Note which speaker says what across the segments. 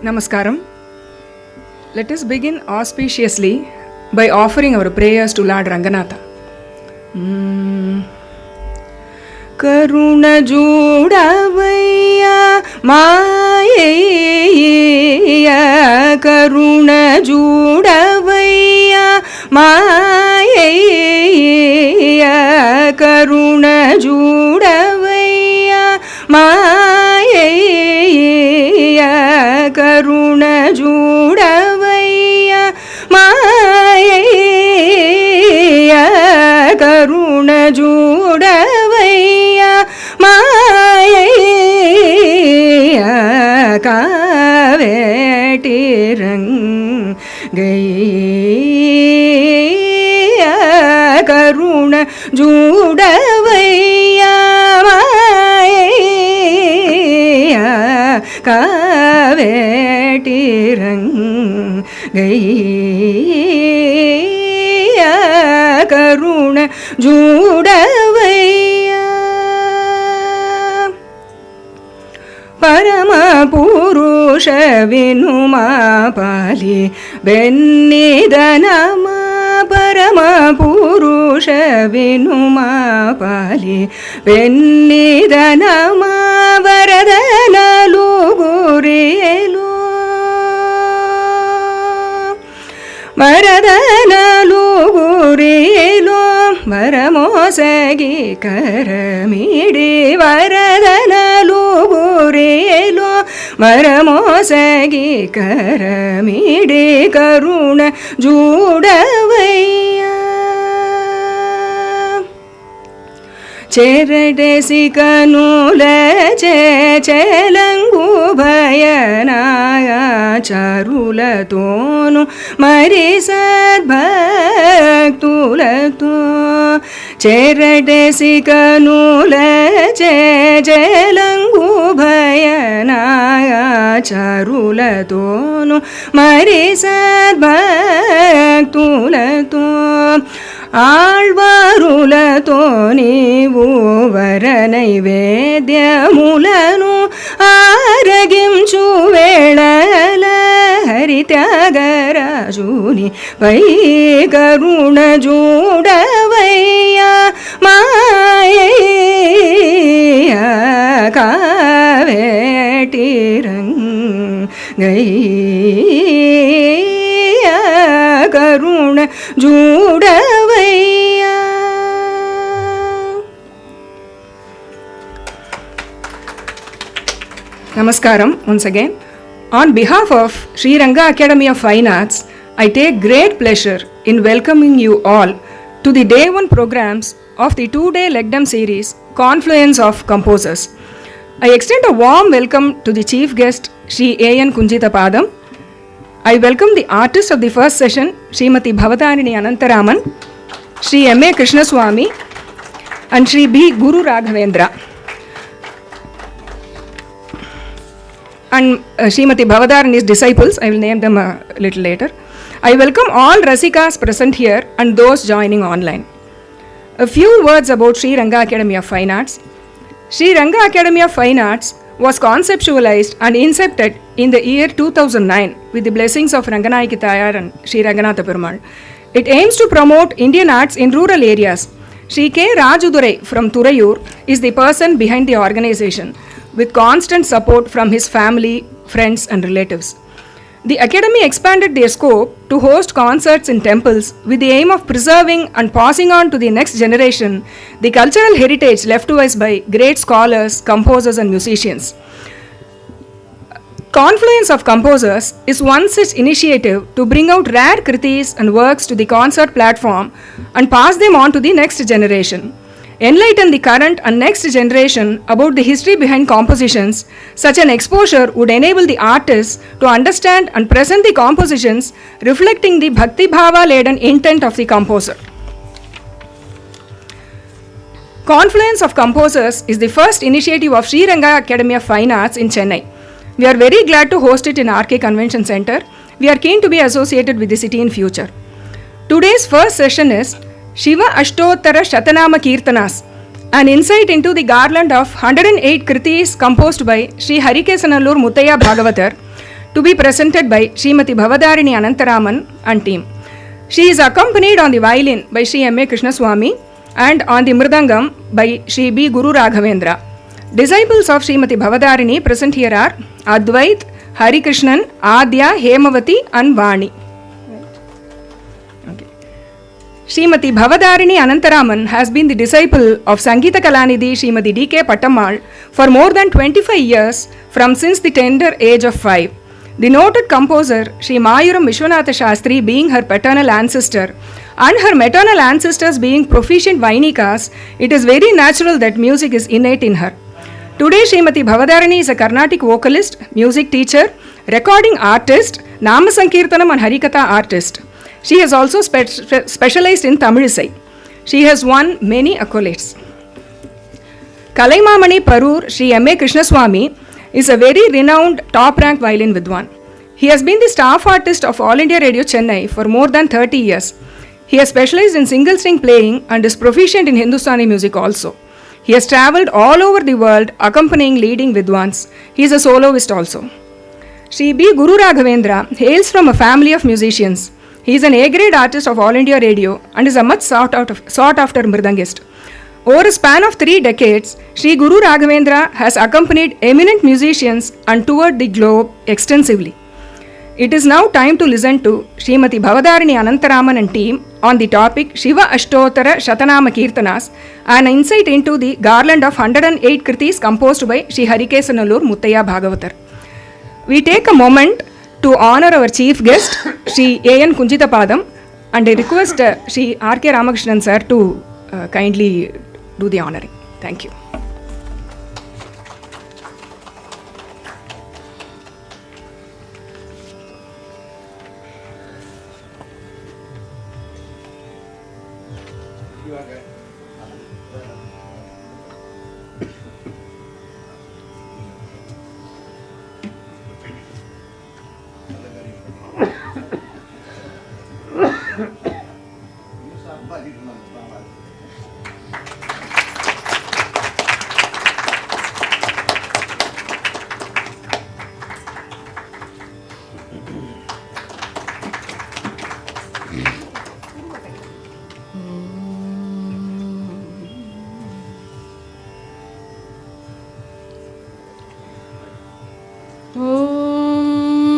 Speaker 1: Namaskaram. Let us begin auspiciously by offering our prayers to Lord Ranganatha. Karuna judavaya maya, Karuna judavaya maya, Karuna judavaya maya, Karuna judavaya maya, Karuna judavaya maya, Kaveti Rangaya, Karuna judavaya maya, Kaveti Rangaya, Karuna judavaya. Parama Purusha Vinuma Pali Bennidanama, Parama Purusha Vinuma Pali Bennidanama, Varadana Lugurielu, Varadana Lugurielu, Varamosagi Karamidi, Varadana Lugurielu, Varamosagi Karamidi, Karuna judavaya. Cheradesi kanula chelangu bhayanaya, charula tonu marisad bhaktulato. Cheradesi kanula chelangu bhayanaya, charula tonu marisad bhaktulato. ఆళ్వారులతో నీవు వరనైవేద్యములను ఆరగించు వేళల హరిత్యాగరాజుని పై కరుణ జూడవయ్యా మాయయ్య, కావేటి రంగయ్య, కరుణ judavaya. Namaskaram once again. On behalf of Sri Ranga Academy of Fine Arts, I take great pleasure in welcoming you all to the Day 1 programs of the 2-day Lecdom series Confluence of Composers. I extend a warm welcome to the chief guest Sri A.N. Kunjitha Padam. I welcome the artists of the first session, Srimati Bhavadharini Anantharaman, Sri A Krishnaswamy, and Sri B. Guru Raghavendra. And Srimati Bhavadharini's disciples, I will name them a little later. I welcome all Rasikas present here and those joining online. A few words about Sri Ranga Academy of Fine Arts. Sri Ranga Academy of Fine Arts was conceptualized and incepted in the year 2009 with the blessings of Ranganayaki Thayar and Sri Ranganatha Perumal. It aims to promote Indian arts in rural areas. Sri K. Rajudurai from Thurayur is the person behind the organization, with constant support from his family, friends and relatives. The Academy expanded their scope to host concerts in temples with the aim of preserving and passing on to the next generation the cultural heritage left to us by great scholars, composers and musicians. Confluence of Composers is one such initiative to bring out rare kritis and works to the concert platform and pass them on to the next generation. Enlighten the current and next generation about the history behind compositions. Such an exposure would enable the artists to understand and present the compositions reflecting the Bhakti Bhava laden intent of the composer. Confluence of Composers is the first initiative of Sri Ranga Academy of Fine Arts in Chennai. We are very glad to host it in RK Convention Center. We are keen to be associated with the city in future. Today's first session is Shiva Ashottara Shatamana Kirtanas, an insight into the garland of 108 kritis composed by Sri Harikesanallur Muthuaiah Bhagavatar to be presented by Srimati Bhavadharini Anantharaman and team. She is accompanied on the violin by Sri A Krishnaswamy and on the Mridangam by Sri B. Guru Raghavendra. Disciples of Srimati Bhavadharini present here are Advait, Hari Krishnan, Adya, Hemavati and Vani. Srimati Bhavadharini Anantharaman has been the disciple of Sangeeta Kalanidhi Srimati D.K. Pattammal for more than 25 years since the tender age of 5. The noted composer Sri Mayuram Vishwanatha Shastri being her paternal ancestor and her maternal ancestors being proficient Vainikas, it is very natural that music is innate in her. Today Srimati Bhavadharini is a Carnatic vocalist, music teacher, recording artist, Nama Sankirtanam and Harikatha artist. She has also specialized in Tamilisai. She has won many accolades. Kalaimamani Parur Sri A Krishnaswamy is a very renowned top-ranked violin vidwan. He has been the staff artist of All India Radio Chennai for more than 30 years. He has specialized in single string playing and is proficient in Hindustani music also. He has travelled all over the world accompanying leading vidwans. He is a soloist also. Sri B. Guru Raghavendra hails from a family of musicians. He is an A-grade artist of All India Radio and is a much sought after mridangist. Over a span of 3 decades, Sri Guru Raghavendra has accompanied eminent musicians and toured the globe extensively. It is now time to listen to Srimati Bhavadharini Anantharaman and team on the topic Shiva Ashottara Shatamana Kirtanas, an insight into the garland of 108 kritis composed by Sri Harikesanallur Muthuaiah Bhagavatar. We take a moment to honor our chief guest, Sri A.N. Kunjithapadam, and I request Sri R.K. Ramakrishnan sir to kindly do the honoring. Thank you.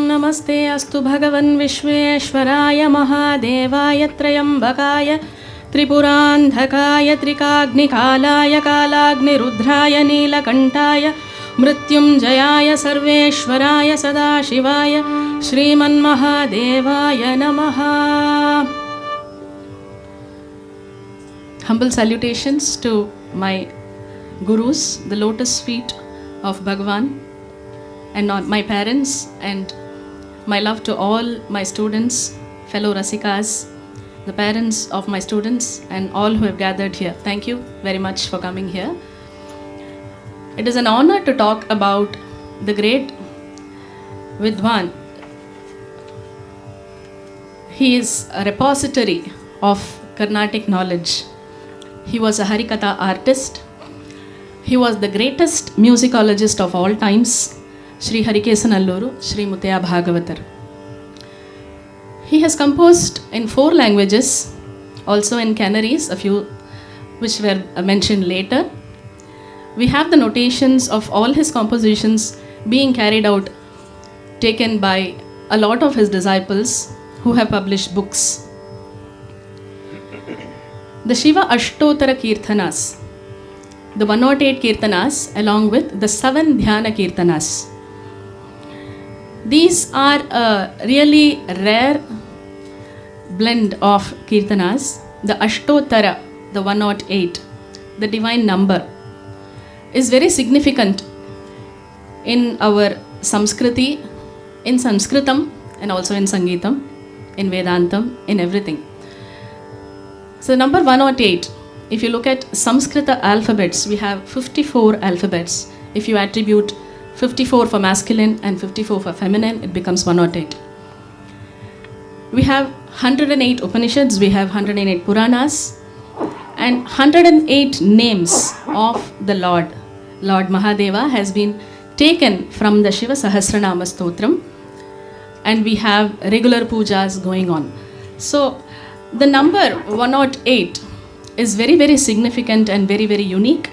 Speaker 2: नमस्ते अस्तु भगवन् विश्वेश्वराय महादेवाय त्रयम्बकाय त्रिपुरान्धकाय त्रिकाग्निकालाय कालाग्निरुद्राय नीलकण्ठाय मृत्युञ्जयाय सर्वेश्वराय सदाशिवाय श्रीमन्महादेवाय नमः. Humble salutations to my gurus, the lotus feet of Bhagavan, and my parents, and my love to all my students, fellow Rasikas, the parents of my students, and all who have gathered here. Thank you very much for coming here. It is an honor to talk about the great Vidwan. He is a repository of Carnatic knowledge. He was a Harikatha artist. He was the greatest musicologist of all times, Sri Harikesanalluru, Sri Muthuaiah Bhagavatar. He has composed in 4 languages, also in Canaries, a few which were mentioned later. We have the notations of all his compositions being carried out, taken by a lot of his disciples who have published books. The Shiva Ashottara Kirtanas, the 108 Kirtanas along with the 7 Dhyana Kirtanas. These are a really rare blend of Kirtanas. The Ashottara, the 108, the divine number, is very significant in our Samskriti, in Sanskritam, and also in Sangeetam, in Vedantam, in everything. So number 108, if you look at Samskrita alphabets, we have 54 alphabets. If you attribute 54 for masculine and 54 for feminine, it becomes 108. We have 108 Upanishads, we have 108 Puranas, and 108 names of the Lord. Lord Mahadeva has been taken from the Shiva Sahasranama Stotram, and we have regular pujas going on. So the number 108 is very, very significant and very, very unique.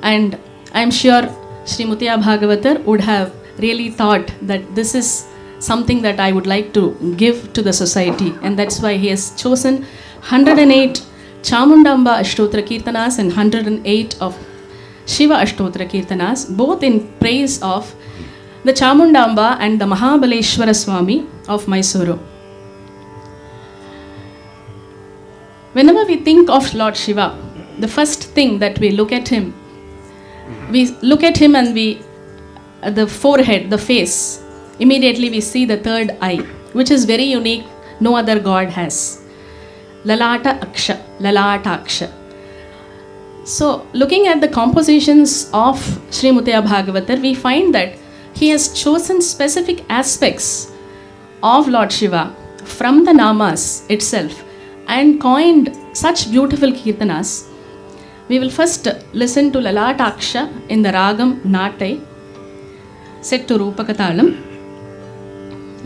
Speaker 2: And I'm sure Sri Muthuaiah Bhagavatar would have really thought that this is something that I would like to give to the society, and that's why he has chosen 108 Chamundamba Ashottara Kirtanas and 108 of Shiva Ashottara Kirtanas, both in praise of the Chamundamba and the Mahabaleshwara Swami of Mysuru. Whenever we think of Lord Shiva, the first thing that we look at him and the forehead, the face, immediately we see the third eye, which is very unique, no other god has. Lalata Aksha. So, looking at the compositions of Sri Muthuaiah Bhagavatar, we find that he has chosen specific aspects of Lord Shiva from the namas itself and coined such beautiful kirtanas. We will first listen to Lalata Aksha in the Ragam Natai, set to Rupakatalam.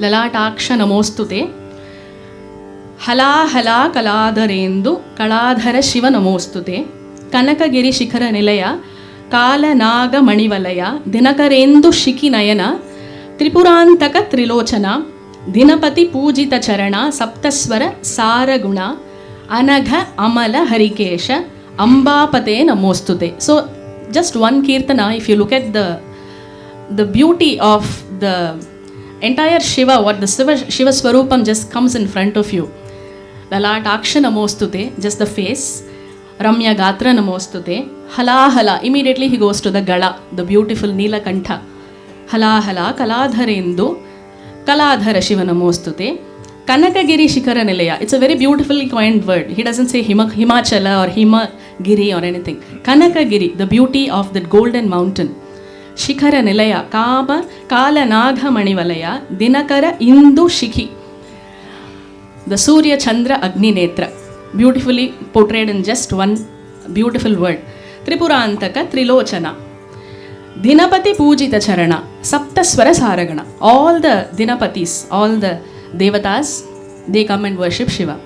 Speaker 2: Lalata Aksha Namostute. Hala hala kaladharendu kaladhara Shiva namostute. Kanakagiri Shikhara Nilaya Kala Naga Manivalaya Dinakarendu Shiki Nayana Tripurantaka Trilochana Dinapati Pujita Charana Saptaswara Saraguna Anagha Amala Harikesha Ambapate Namostute. So just one kirtana, if you look at the beauty of the entire Shiva, what the Shiva Swarupam just comes in front of you. Lalata Aksha Namostute, just the face. Ramya Gatra Namostute. Hala hala. Immediately he goes to the Gala, the beautiful Neelakantha. Hala hala Kaladharendu Kaladhara Shiva Namostute. Kanakagiri Shikhara Nilaya. It's a very beautifully coined word. He doesn't say Himachala or Himagiri or anything. Kanakagiri, the beauty of that golden mountain. Shikhara Nilaya Kala Nagha Manivalaya Dinakara Indu Shikhi. The Surya Chandra Agni Netra. Beautifully portrayed in just one beautiful word. Tripurantaka Trilochana. Dinapati Pujita Charana. Saptaswara Saragana. All the Dinapatis, all the Devatas, they come and worship Shiva.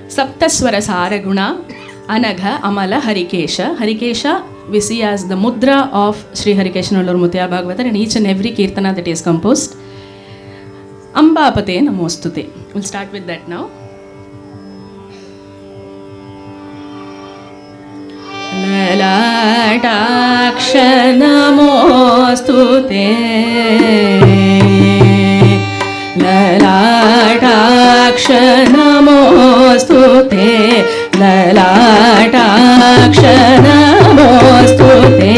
Speaker 2: Saptaswara Saraguna. Anagha Amala Harikesha. Harikesha we see as the mudra of Sri Harikeshan Lord Muthuaiah Bhagavatar in each and every kirtana that is composed. Ambapate Namostute. We'll start with that now. Lalata Aksha Namostute. Lalata Aksha Namostute. Lalata Aksha Namostute.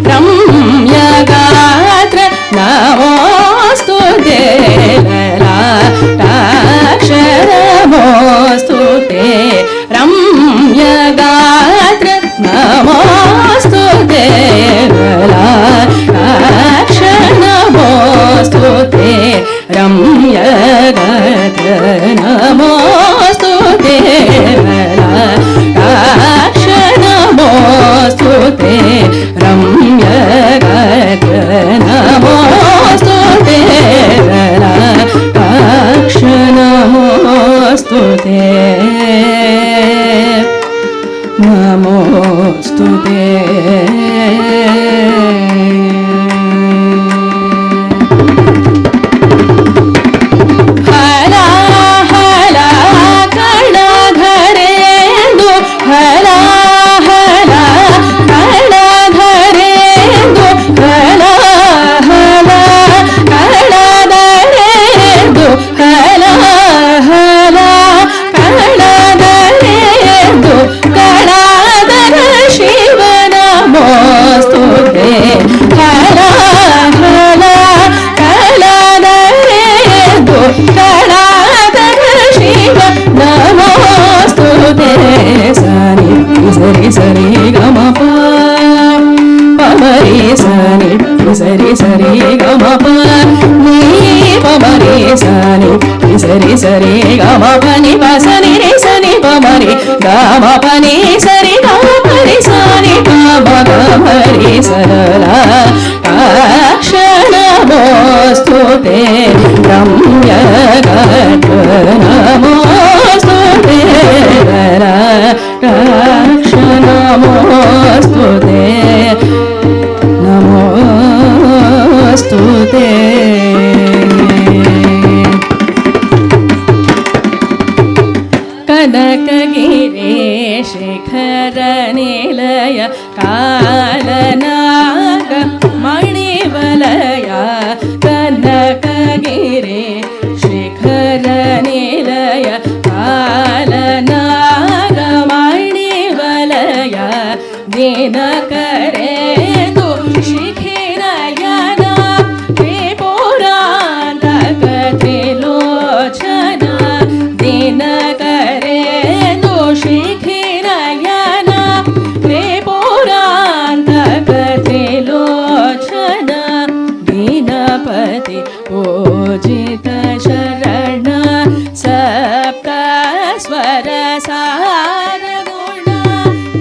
Speaker 2: Ramya Gatra Namostute. Lalata Aksha Namostute. Ramya Gatra Namostute. Lalata Aksha Namostute. Ramya Gatra Namostute. Lalata Aksha Namostute. Ramya Gatra Namostute. Lalata Aksha Namostute. Namostute. Hala hala kaladharendu. Hala hala kaladharendu. Hala hala kaladharendu. Hala hala kaladharendu. Kaladhara Shiva namostute. Hala hala kaladharendu. Kaladhara Shiva namostute. Sani sari sari gama pa pamari sani sari sari gama pa ni pamari sani sari sari gama pa ni pa sani re sani pamari gama pa ni sari gama pa ni sani gama gamari sarala Aksha Namostute. Namostute Namostute Namostute Kanakagiri Shikhara Nilaya Kalanaga Manivalaya Kanakagiri Shikhara Nilaya Kalanaga Manivalaya Dinakare Tu Shikhirayana Tripuranta Katilochana Dinakare Tu Shikhirayana Tripuranta Katilochana Dinapati Pujita Sharana Sapta Swara Saraguna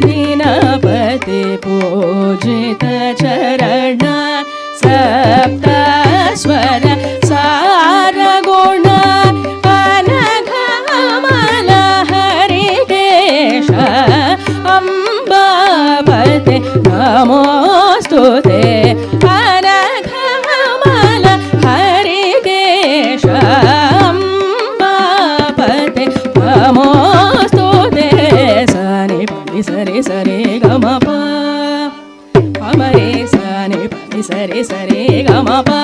Speaker 2: Dinapati Pujita Sharana Sapta Swara Saraguna Anaghamala Harikesha Ambapate Namostute Anaghamala Harikesha Ambapate Namostute Sani Pani Sari Sari Gamapa Amare Sani Pani Sari Sari Gamapa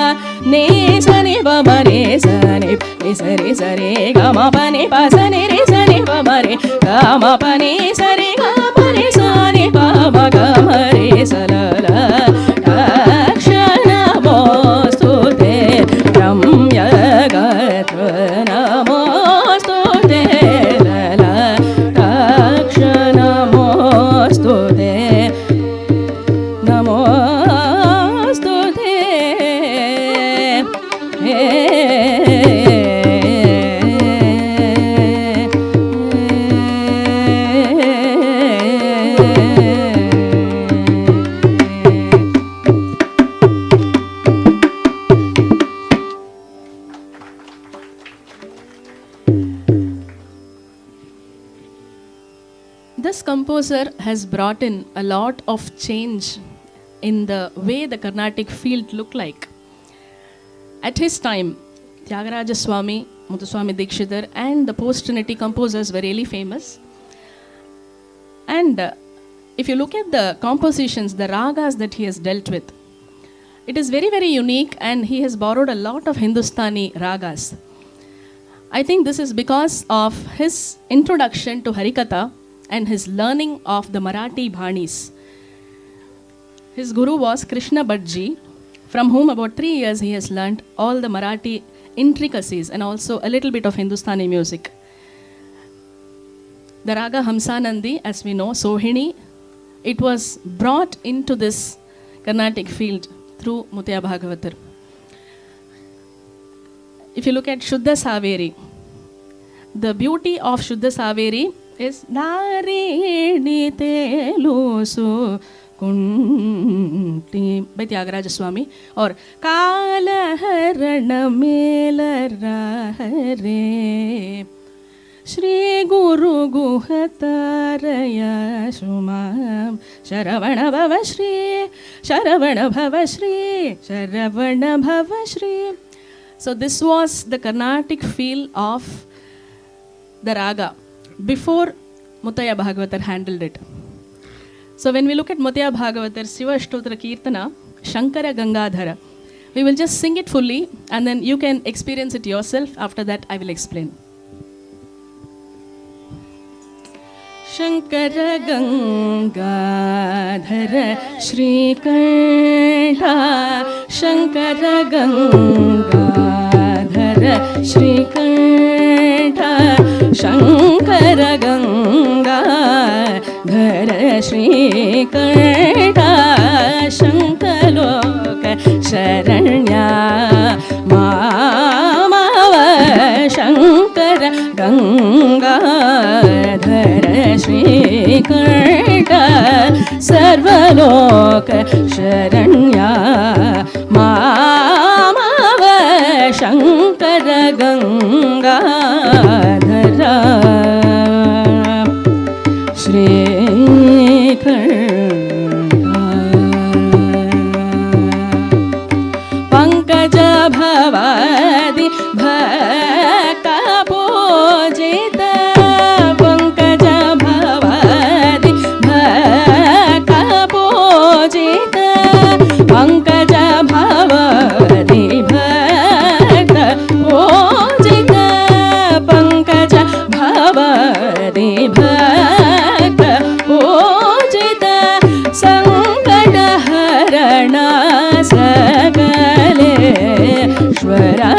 Speaker 2: Ni Sani Bamare Sani Pani Sari Sari Gamapa Ni Pasani Re Sani Bamare Gamapa Ni Sari Gamare Sani Bama Gamare Salala Takshana Mostute Ramya Gatra Namostute Lala Takshana Mostute Namostute This composer has brought in a lot of change in the way the Carnatic field looked like. At his time, Tyagaraja Swami, Muthuswami Dikshitar and the post-Trinity composers were really famous. And if you look at the compositions, the ragas that he has dealt with, it is very, very unique, and he has borrowed a lot of Hindustani ragas. I think this is because of his introduction to Harikatha and his learning of the Marathi Bhanis. His guru was Krishna Bhattji, from whom about 3 years he has learnt all the Marathi intricacies and also a little bit of Hindustani music. The raga Hamsanandi, as we know, Sohini, it was brought into this Carnatic field through Muthuaiah Bhagavatar. If you look at Shuddha Saveri, the beauty of Shuddha Saveri is Narini Telusu Kunti by Tyagaraja Swami, or Kalaharana Melarahare Shri Guru Guhataraya Shumam Sharavana Bhava Shri Sharavana Bhava Shri Sharavana Bhava Shri. So this was the Carnatic feel of the raga before Muthuaiah Bhagavatar handled it. So when we look at Muthuaiah Bhagavatar's Shiva Ashottara Kirtana, Shankara Gangadhara, we will just sing it fully and then you can experience it yourself. After that I will explain. Shankara Gangadhara Shri Kanta Shankara Gangadhara Shri Kanta Shankara Gangadhara Shri Kanta Shankaloka Sharanya Mama Shankara Gangadhara Shri Kanta Sarvaloka Sharanya Mama Shankara Gangadhara Shri Pankaja Bhavadi Bhakta Pujita Pankaja Bhavadi Bhakta Pujita Pankaja Bhavadi Bhakta Pujita Pankaja Bhavadi Bhakta Pujita Sankata Harana Sakaleshwara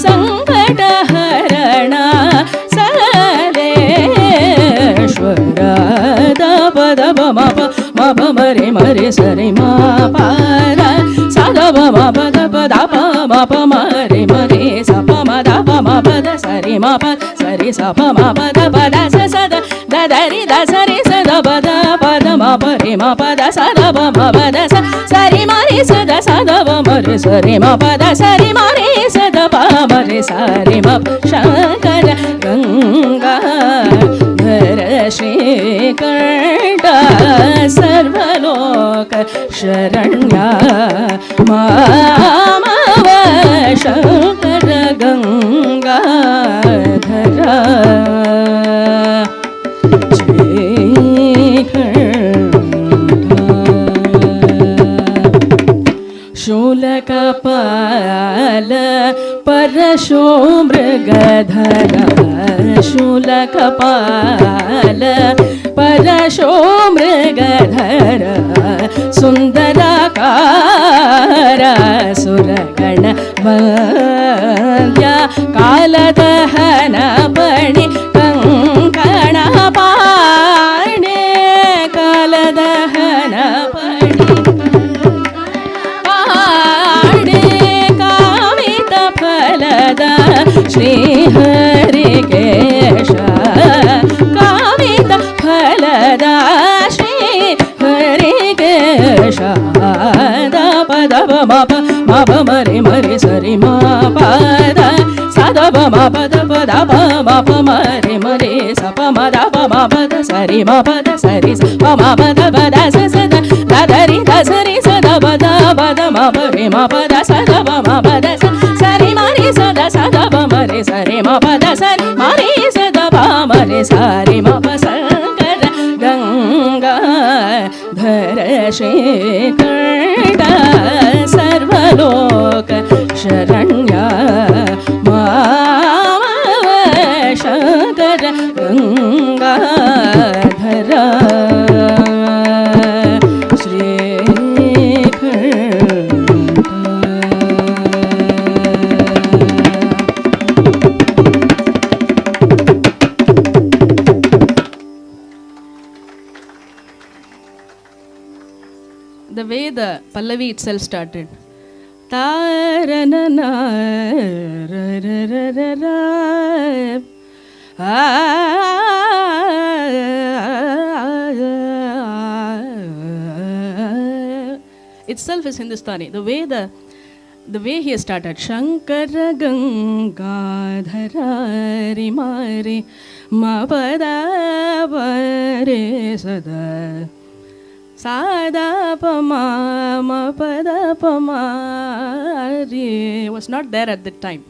Speaker 2: Sankata Harana Sakaleshwara Dapa Dapa Mapa Mapa Mare Mare Sare Mapa Sadapa Mapa Dapa Dapa Mapa Mare Mare Sapa Madapa Mapa Da Sare Mapa Sare Sapa Mapa Dapa Da Sada Dadari Da Sare Sadapa Dapa Da Mapa Re Mapa Da Sadapa Mapa Da Sare Mare Sada Sadapa Mare Sare Mapa Da Sare Mare Sadapa Mare Sare Mapa Shankara Ganga Dhara Shri Karta Sarvaloka Sharanya Mamava Shankara Ganga Dhara Shulakapala Parasho Mrigadhara Shulakapala Parasho Mrigadhara Sundarakara Suragana Vandya Kaladahana Pani Kankana Pane Kaladahana Pani Shri Harikesha Kavita Phalada Shri Harikesha Dapa Dapa Mapa Mapa Mare Mare Sari Mapa Da Sadapa Mapa Dapa Dapa Mapa Mare Mare Sapa Madapa Mapa Da Sari Mapa Da Sari Sapa Mapa Dapa Da Sada Dadari Da Sari Sadapa Dapa Da Mapa Re Mapa Da Sadapa Mapa Da Sari Mare Sada Sadapa Mare Sari Mapa Da Sari Mare Sadapa Mare Sari Mapa Sankara Ganga Dhara Shri Karta Sarvaloka Sharanya Mama Shankara Ganga Dhara Shri The way the Pallavi itself started. Itself is Hindustani. The way he started. Shankara Gangadhara Rimari Mapada Pare Sada Sada Pama Mapada Pama was not there at that time.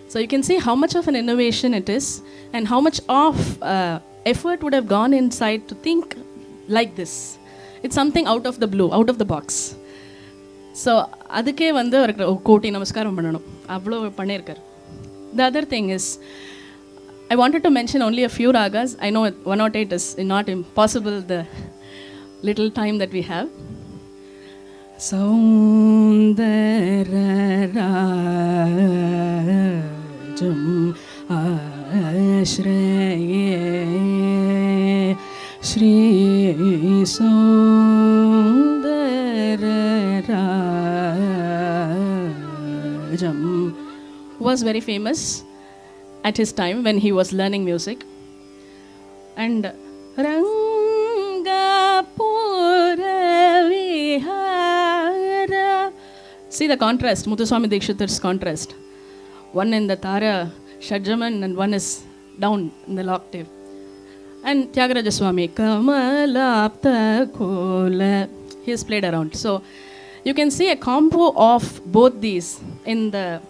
Speaker 2: So you can see how much of an innovation it is and how much of effort would have gone inside to think like this. It's something out of the blue, out of the box. So அதுக்கே வந்து ஒரு கோட்டி நமஸ்காரம் பண்ணணும் அவ்வளோ பண்ணியிருக்கார். The other thing is, I wanted to mention only a few ragas. I know 108 is not impossible, the little time that we have. Saundararajam ashraye Shri Saundararajam was very famous at his time when he was learning music. And Ranga Pura Vihara. See the contrast, Muthuswami Dikshitar's contrast. one in the Tara Shadjaman and one is down in the octave. And Tyagaraja Swami, Kamalapta Kola, he has played around. So you can see a combo of both these in the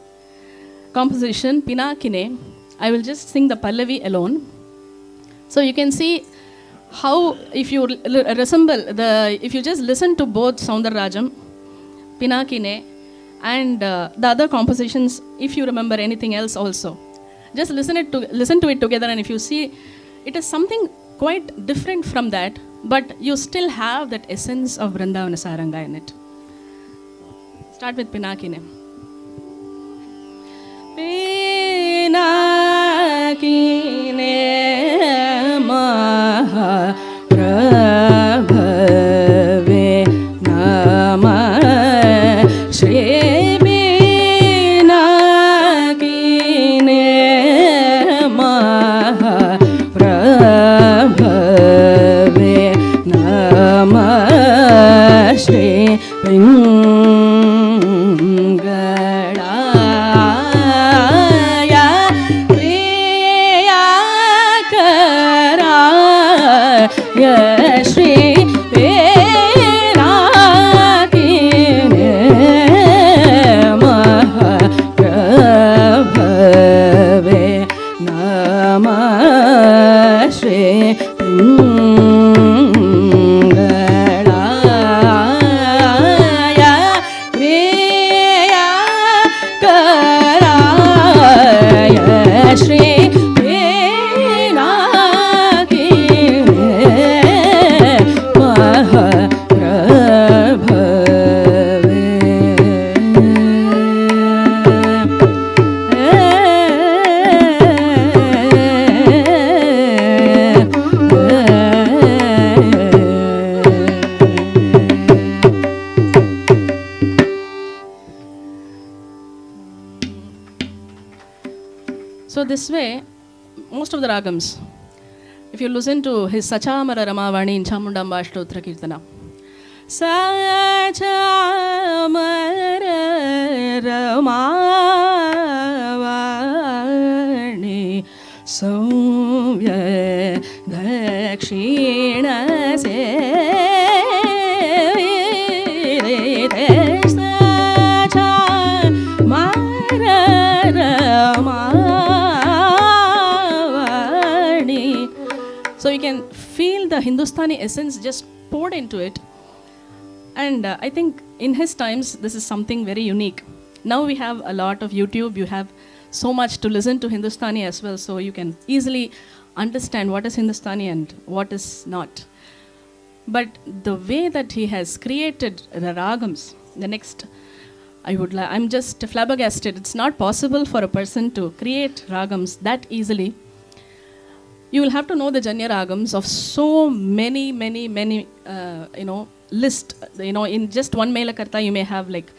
Speaker 2: composition Pinakine. I will just sing the Pallavi alone. So you can see how if you if you just listen to both Soundarrajam, Pinakine and the other compositions, if you remember anything else also, just listen to it together, and if you see, it is something quite different from that, but you still have that essence of Vrindavana Saranga in it. Start with Pinakine. Pinakine Maha Prabhave Namah Shri Pinakine Maha Prabhave Namah Shri So this way, most of the ragams, if you listen to his Sachamara Ramavani in Chamundamba Ashtotra Kirtana, Sachamara Ramavani Soumya Dakshina So you can feel the Hindustani essence just poured into it. And I think in his times, this is something very unique. Now we have a lot of YouTube, you have so much to listen to Hindustani as well, so you can easily understand what is Hindustani and what is not. But the way that he has created the ragams, the next, I'm just flabbergasted. It's not possible for a person to create ragams that easily. You will have to know the Janya ragams of so many, list. In just one Melakarta, you may have like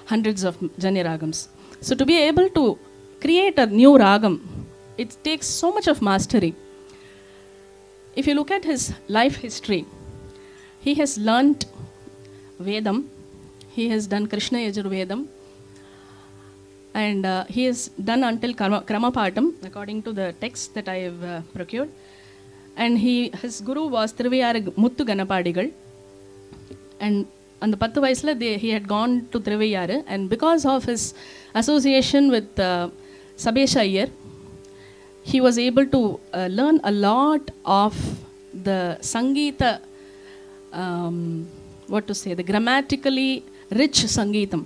Speaker 2: hundreds of Janya ragams. So to be able to create a new ragam, it takes so much of mastery. If you look at his life history, he has learnt Vedam, he has done Krishna Yajurvedam, and he has done until Kramapatam, according to the text that I have procured. And his guru was Thiruviyara Muthu Ganapadigal. And on the 10 vayasla, he had gone to Thiruviyara, and because of his association with Sabesha Iyer, he was able to learn a lot of the Sangeeta, the grammatically rich Sangeetam.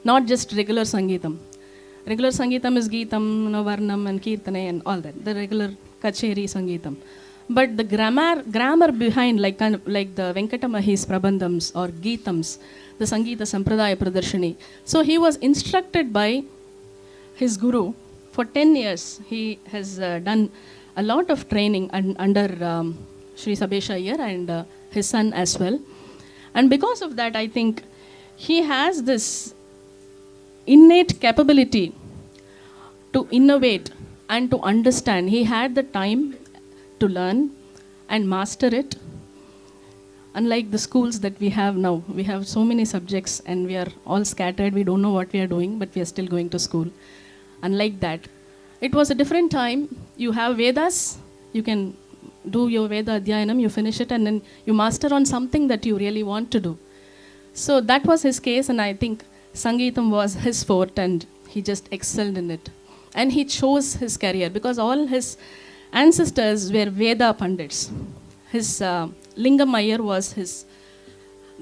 Speaker 2: Not just regular Sangeetam. Regular Sangeetam is Geetam, Varnam and Kirtane and all that. The regular Kacheri Sangeetam. But the grammar behind, like the Venkatamahis Prabandhams or Geetams, the Sangeeta Sampradaya Pradarshani. So he was instructed by his guru for 10 years. He has done a lot of training under Sri Sabesha Iyer and his son as well. And because of that, I think he has this innate capability to innovate and to understand. He had the time to learn and master it. Unlike the schools that we have now, we have so many subjects and we are all scattered. We don't know what we are doing, but we are still going to school. Unlike that, it was a different time. You have Vedas, you can do your Veda Adhyayanam, you finish it, and then you master on something that you really want to do. So that was his case, and I think Sangeetam was his forte, and he just excelled in it. And he chose his career because all his ancestors were Veda Pandits. His Lingam Iyer was his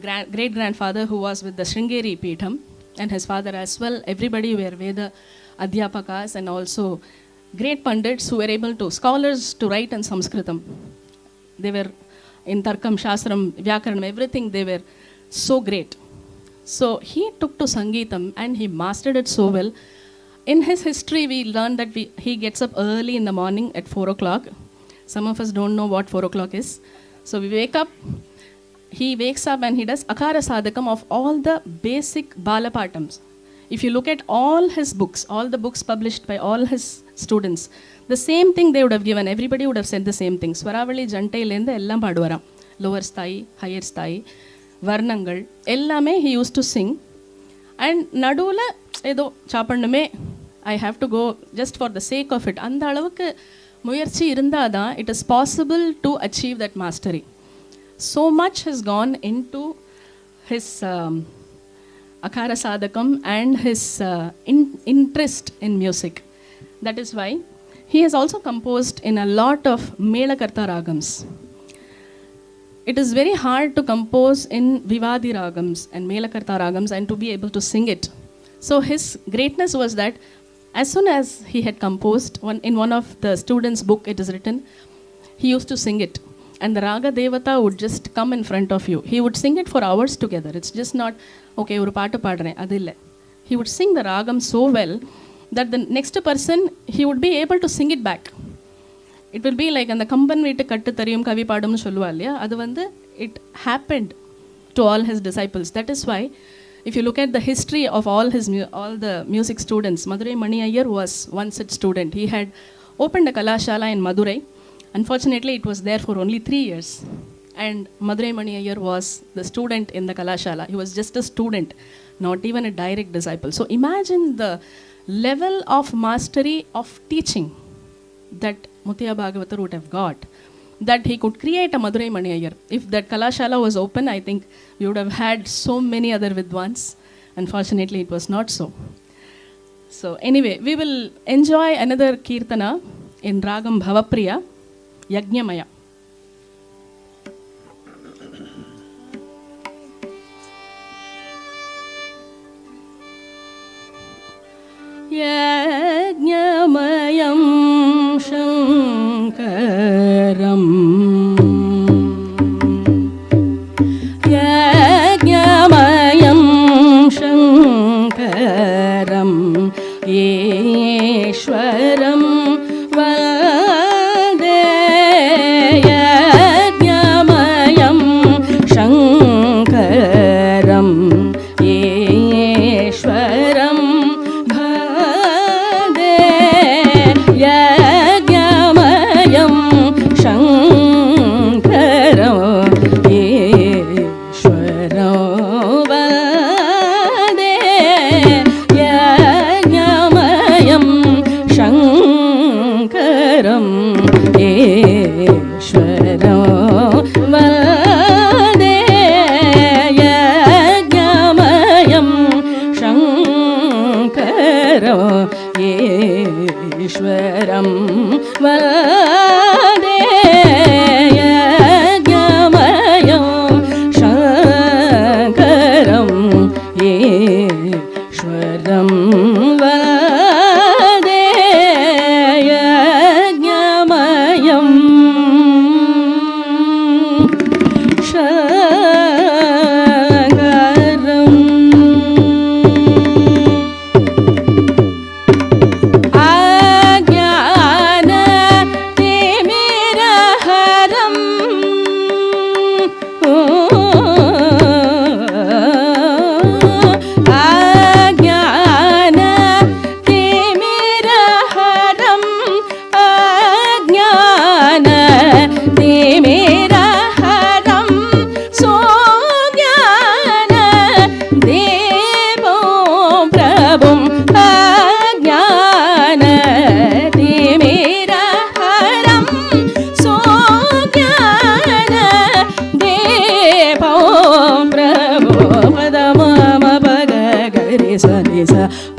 Speaker 2: great-grandfather who was with the Sringeri Peetham, and his father as well. Everybody were Veda Adhyapakas and also great Pandits who were able to, scholars to write in Sanskritam. They were in Tarkam, Shastram, Vyakaranam, everything, they were so great. So he took to Sangeetam and he mastered it so well. In his history, we learned that he gets up early in the morning at 4 o'clock. Some of us don't know what 4 o'clock is. So we wake up, he wakes up and he does Akara Sadhakam of all the basic Balapatams. If you look at all his books, all the books published by all his students, the same thing they would have given. Everybody would have said the same thing. Swaravali Jantailenda ellam paduvaram. Lower sthai, higher sthai, Varnangal, ellame he used to sing. And Nadula, edo chapandume, I have to go just for the sake of it. And muyarchi irundada, it is possible to achieve that mastery. So much has gone into his Akara Sadhakam and his interest in music. That is why he has also composed in a lot of Melakarta Ragams. It is very hard to compose in Vivadi Ragams and Melakarta Ragams and to be able to sing it. So his greatness was that as soon as he had composed, in one of the students' book it is written, he used to sing it. And the Raga Devata would just come in front of you. He would sing it for hours together. It's just not, okay, oru paattu paadren, adille. He would sing the Ragam so well that the next person, he would be able to sing it back. It will be like, and the Kamban Veetu Kattu Thariyum Kavi Paadum Solluvalya, adu vandu, it happened to all his disciples. That is why, if you look at the history of all the music students, Madurai Mani Iyer was one such student. He had opened a Kalashala in Madurai. Unfortunately, it was there for only 3 years. And Madurai Mani Iyer was the student in the Kalashala. He was just a student, not even a direct disciple. So imagine the level of mastery of teaching that Muthuaiah Bhagavatar would have got, that he could create a Madurai Mani Iyer. If that Kalashala was open, I think we would have had so many other Vidwans. Unfortunately, it was not so. So anyway, we will enjoy another Kirtana in Ragam Bhavapriya, Yajñamaya. Yajñamayam Shankaram Yajñamayam Shankaram Ishwaram Vade Yajñamayam Shankaram Ishwaram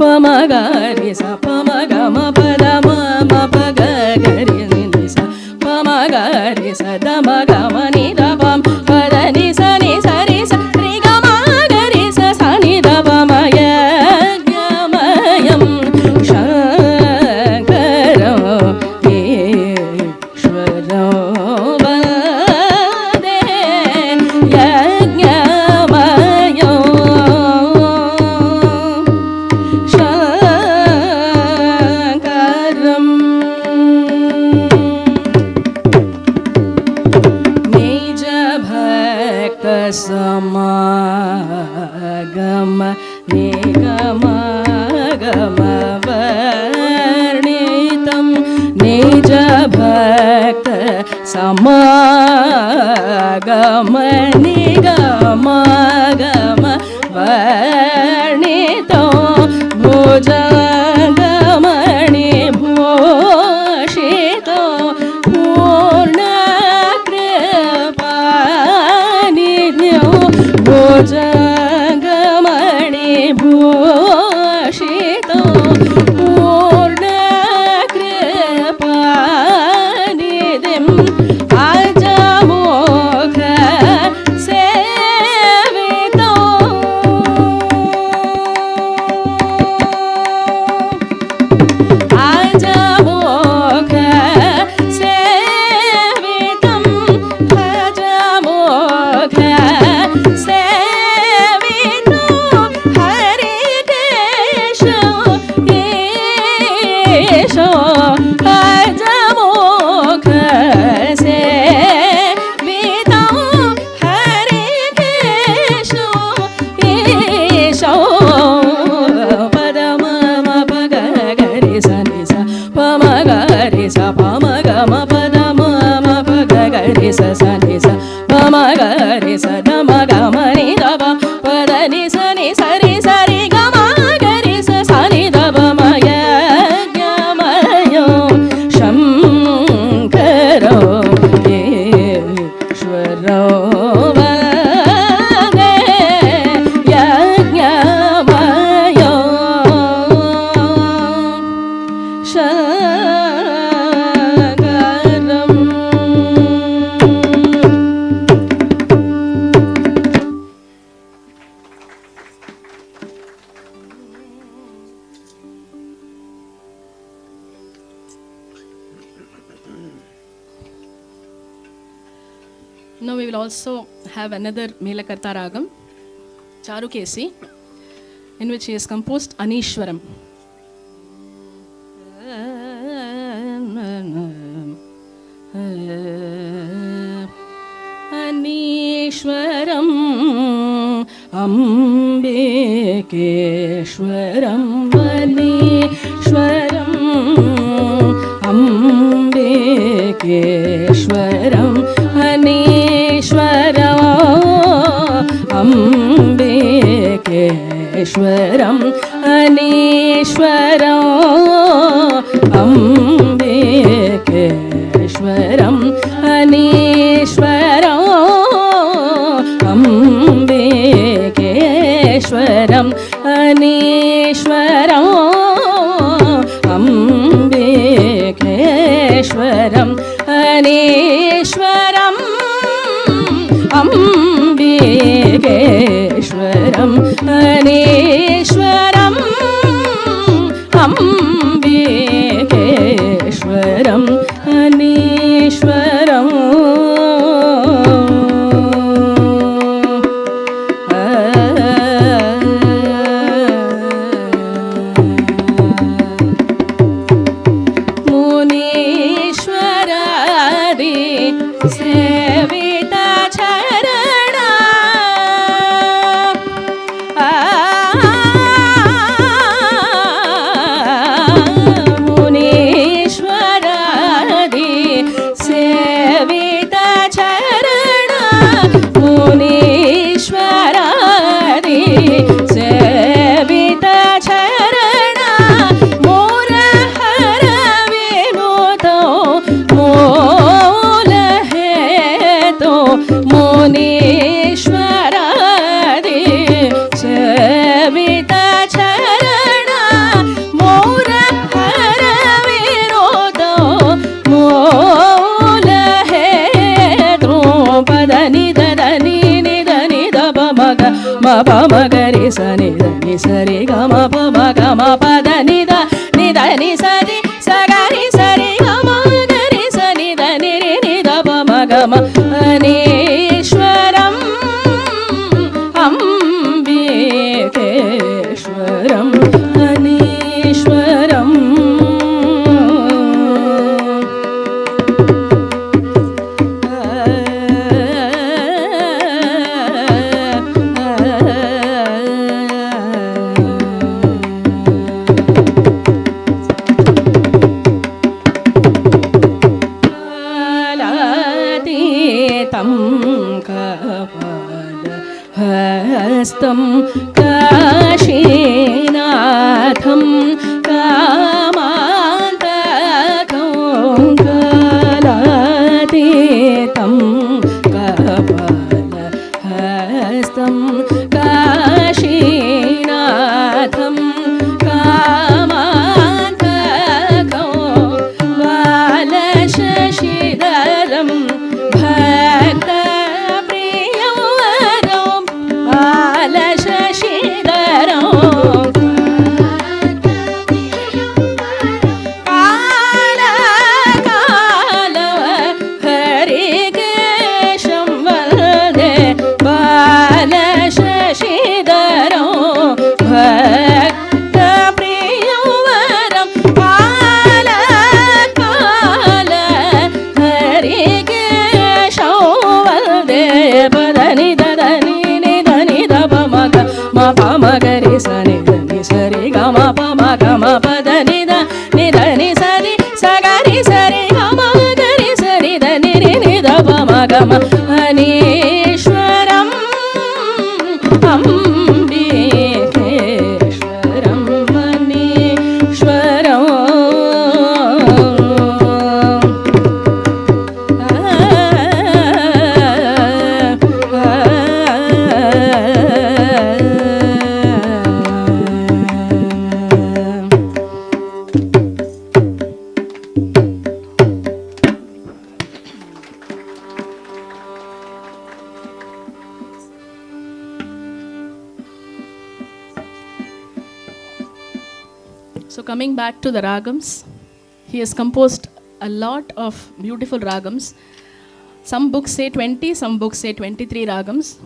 Speaker 2: pamagari sa pamagama padama mapagari ni sa pamagari sa damagama ni dabam padani sa ni sa ri sa ri gamagari sa sa ni dabamaya gamayam shankara ishvara vade yajñamaya shankaram nija bhakta samagama nigamagama varnitam nija bhakta samagama nigamagama varnitam bhujangamani bhushito purna kripanidyo bhujangamani bhushito purna kripanidym ajamokha sevito ajamokha sevitam ajamokha sevito hari kesho kesho ajamokha sevito hari kesho kesho padama mapagari sa ni sa pamagari sa pamagama padama mapagari sa ni sa pamagari sa damagama ni daba padani sa ni sa ri sa ri gamagari sa ni daba maya gamayo shankaro ishvaro vade yajñamaya shankaram. Now we will also have another Melakarta Ragam, Charukesi, in which he has composed Anishwaram. Anishwaram Ambikeshwaram Anishwaram Ambikeshwaram Anishwaram Ambikeshwaram Anishwaram Ambikeshwaram Anishwaram Ambikeshwaram Anishwaram Ambikeshwaram Anishwaram Ambikeshwaram Anishwaram ma pa ma ga re sa ni da ni sa re ga ma pa da ni da ni sa re sa ga re sa re ga ma ga re sa ni da ni re ni da pa ma ga ma Aneshwaram Ambikeshwaram Aneshwaram Hastam Kashinatham Kamantakam Kalatitam Kapala Hastam Kashinatham Kamantakam Valashidaram Bhakta Aneshwaram Ambikeshwaram Aneshwaram So coming back to the ragams, he has composed a lot of beautiful ragams. Some books say 20, some books say 23 ragams.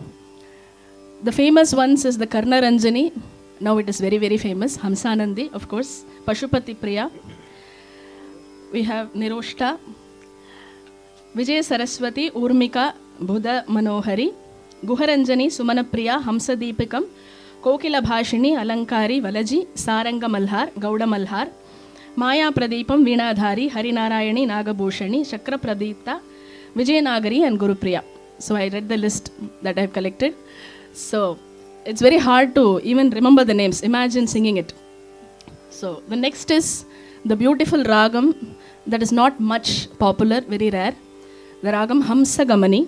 Speaker 2: The famous ones is the Karna Ranjani. Now it is very, very famous. Hamsanandi, of course. Pashupati Priya. We have Niroshta. Vijay Saraswati, Urmika, Buddha Manohari. Guharanjani, Sumana Priya, Hamsadipikam. Kokila Bhashini, Alankari, Valaji, Saranga Malhar, Gauda Malhar, Maya Pradipam, Veenadhari, Harinarayani, Nagabhushani, Chakra Pradipta, Vijay Nagari and Guru Priya. So I read the list that I have collected. So it's very hard to even remember the names. Imagine singing it. So the next is the beautiful ragam that is not much popular, very rare. The ragam Hamsa Gamani.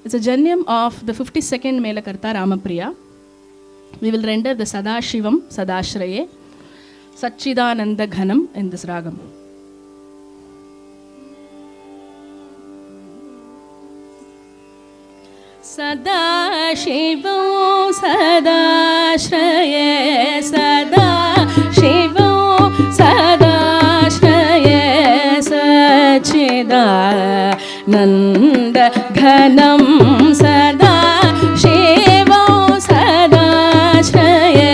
Speaker 2: It's a janyam of the 52nd Melakarta Ramapriya. We will render the Sadashivam, Sadashraye, Satchidananda Ghanam in this ragam. Sadashivam, Sadashraye, Sadashivam, Sadashraye, Satchidananda Ghanam, Sadashivam, Sadashraye,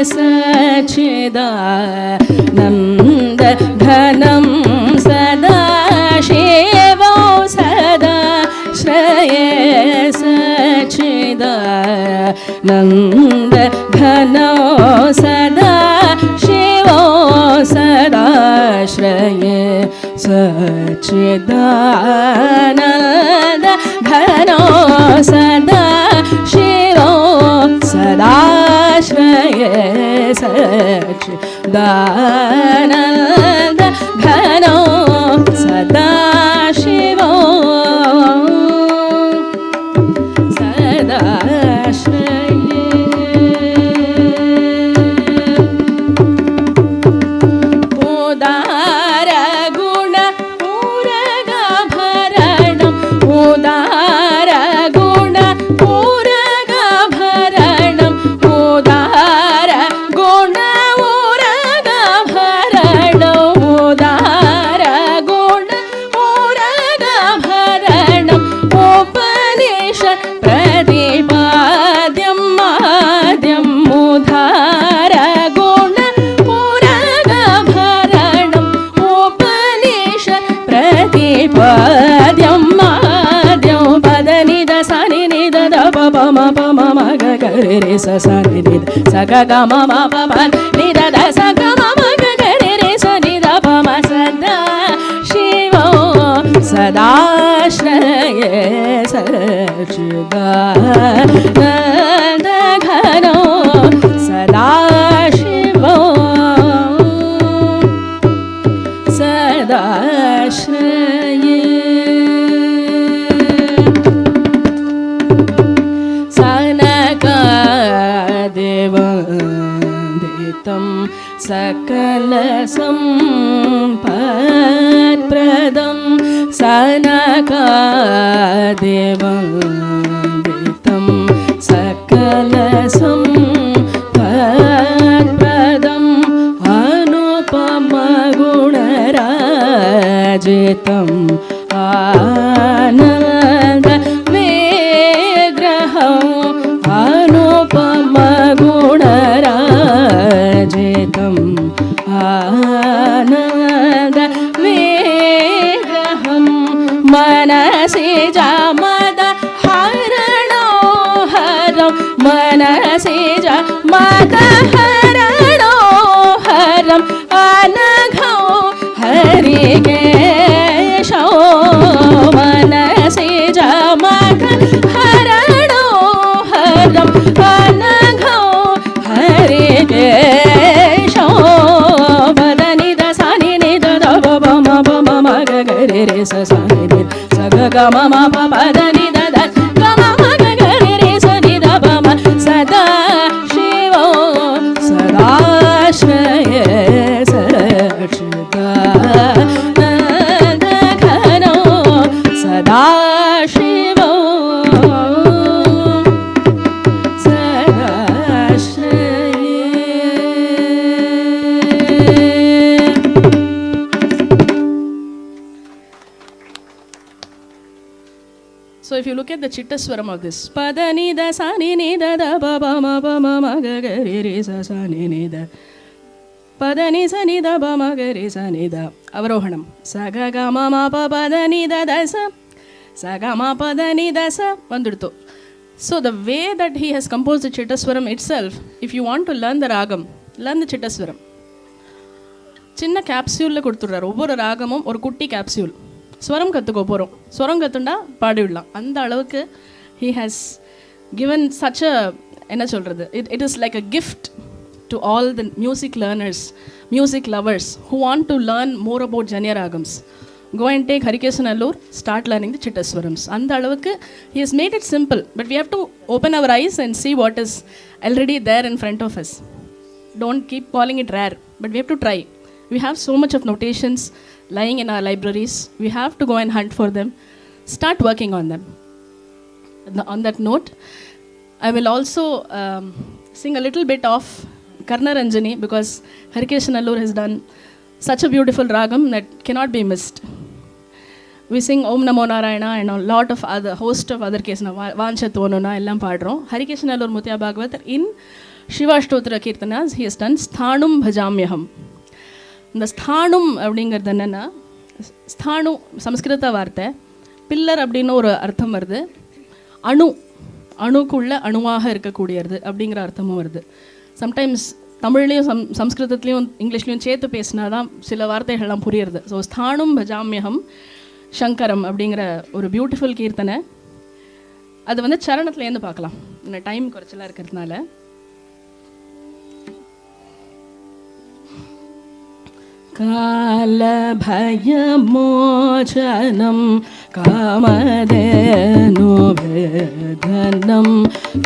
Speaker 2: Satchidananda Ghanam, Sadashivam, Sadashraye, Satchidananda Ghanam, Sadashivam, Sadashraye, Satchidananda Ghanam, Sadashivam, Sadashraye, Satchidananda Ghanam, Sadashivam, Sadashraye. Udara Guna Puraga Bharanam, Udara Guna Puraga Bharanam. re sa sa ni ni sa ga ga ma ma pa pa ni da da sa ga ma ma ga ga re sa ni da pa ma sada shiva sadashraye sachidananda ghano sadashiva sadashraye देवन्दितं सकलसम्पत्प्रदं सनकादेवन्दितं सकलसम्पत्प्रदम् अनुपमगुणराजितम् आनन्दविग्रहम् अनुपमगुणराजितम् आनन्दविग्रहम् मनसि जमदहरणोहरं मनसि जमदहरणोहरम् अनघो हरिकेशो मनसि जमदहरणोहरम् अनघो हरिकेशो बदनि दसनि निद दब बम बम मग गरे रे स स नि स ग ग म म प प द नि द द ग म म ग गरे रे स नि द ब म सदा शिवो सदाश्रये सच्चिदानन्द घनो सदा शिवो So if you look at the Chittaswaram of this, pada ni da sa ni ni da da ba ba ma ga ga re re sa sa ni ni da pada ni sa ni da ba ma ga re sa ni da avarohanam sa ga ga ma ma pa pa da ni da da sa ga ma pa da ni da sa vandurtu. So the way that he has composed the Chittaswaram itself, if you want to learn the ragam, learn the Chittaswaram. சின்ன கேப்சியூலில் கொடுத்துட்றாரு. ஒவ்வொரு ராகமும் ஒரு குட்டி capsule. ஸ்வரம் கற்றுக்கோ போகிறோம், ஸ்வரம் கற்றுண்டா பாடிவிடலாம். அந்த அளவுக்கு he has given such a என்ன சொல்கிறது, it is like a gift to all the music learners, music lovers who want to learn more about Janya Ragams. Go and take Harikesanallur, start learning the Chittaswarams. அந்த அளவுக்கு he has made it simple, but we have to open our eyes and see what is already there in front of us. Don't keep calling it rare, but we have to try. We have so much of notations lying in our libraries. We have to go and hunt for them. Start working on them. On that note, I will also sing a little bit of Karnaranjani, because Harikesanallur has done such a beautiful ragam that cannot be missed. We sing Om Namo Narayana and a lot of other, host of other cases. Vanchatvanuna ellam paadrom. Harikesanallur Muthuaiah Bhagavatar in Shiva Ashottara Kirtanas, he has done Sthanum Bhajamyaham. இந்த ஸ்தானம் அப்படிங்கிறது என்னென்னா, ஸ்தானு சம்ஸ்கிருத வார்த்தை, pillar அப்படின்னு ஒரு அர்த்தம் வருது, அணு அணுக்குள்ள அணுவாக இருக்கக்கூடியது அப்படிங்கிற அர்த்தமும் வருது. சம்டைம்ஸ் தமிழ்லேயும் சம்ஸ்கிருதத்துலேயும் இங்கிலீஷ்லேயும் சேர்த்து பேசினா தான் சில வார்த்தைகள்லாம் புரியுறது. ஸோ ஸ்தானம் பஜாமியகம் சங்கரம் அப்படிங்கிற ஒரு பியூட்டிஃபுல் கீர்த்தனை. அது வந்து சரணத்துலேருந்து பார்க்கலாம், இந்த டைம் குறைச்சலாக இருக்கிறதுனால. कालभयमोचनं कामधेनुभेदनं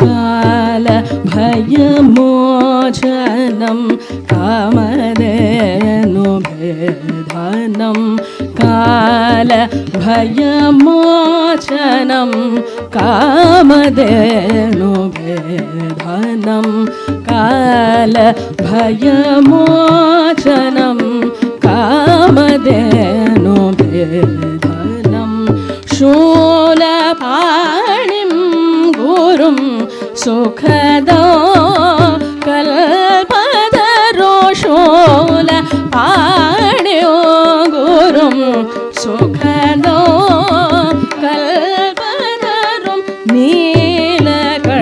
Speaker 2: कालभयमोचनं कामधेनुभेदनं कालभयमोचनं कामधेनुभेदनं कालभयमोचनं कामधेनुभेदनं शूलपाणिं गुरुं सुखदो कल्पतरो शूलपाणिं गुरुं सुखदो कल्पतरुं नीलकण्ठेश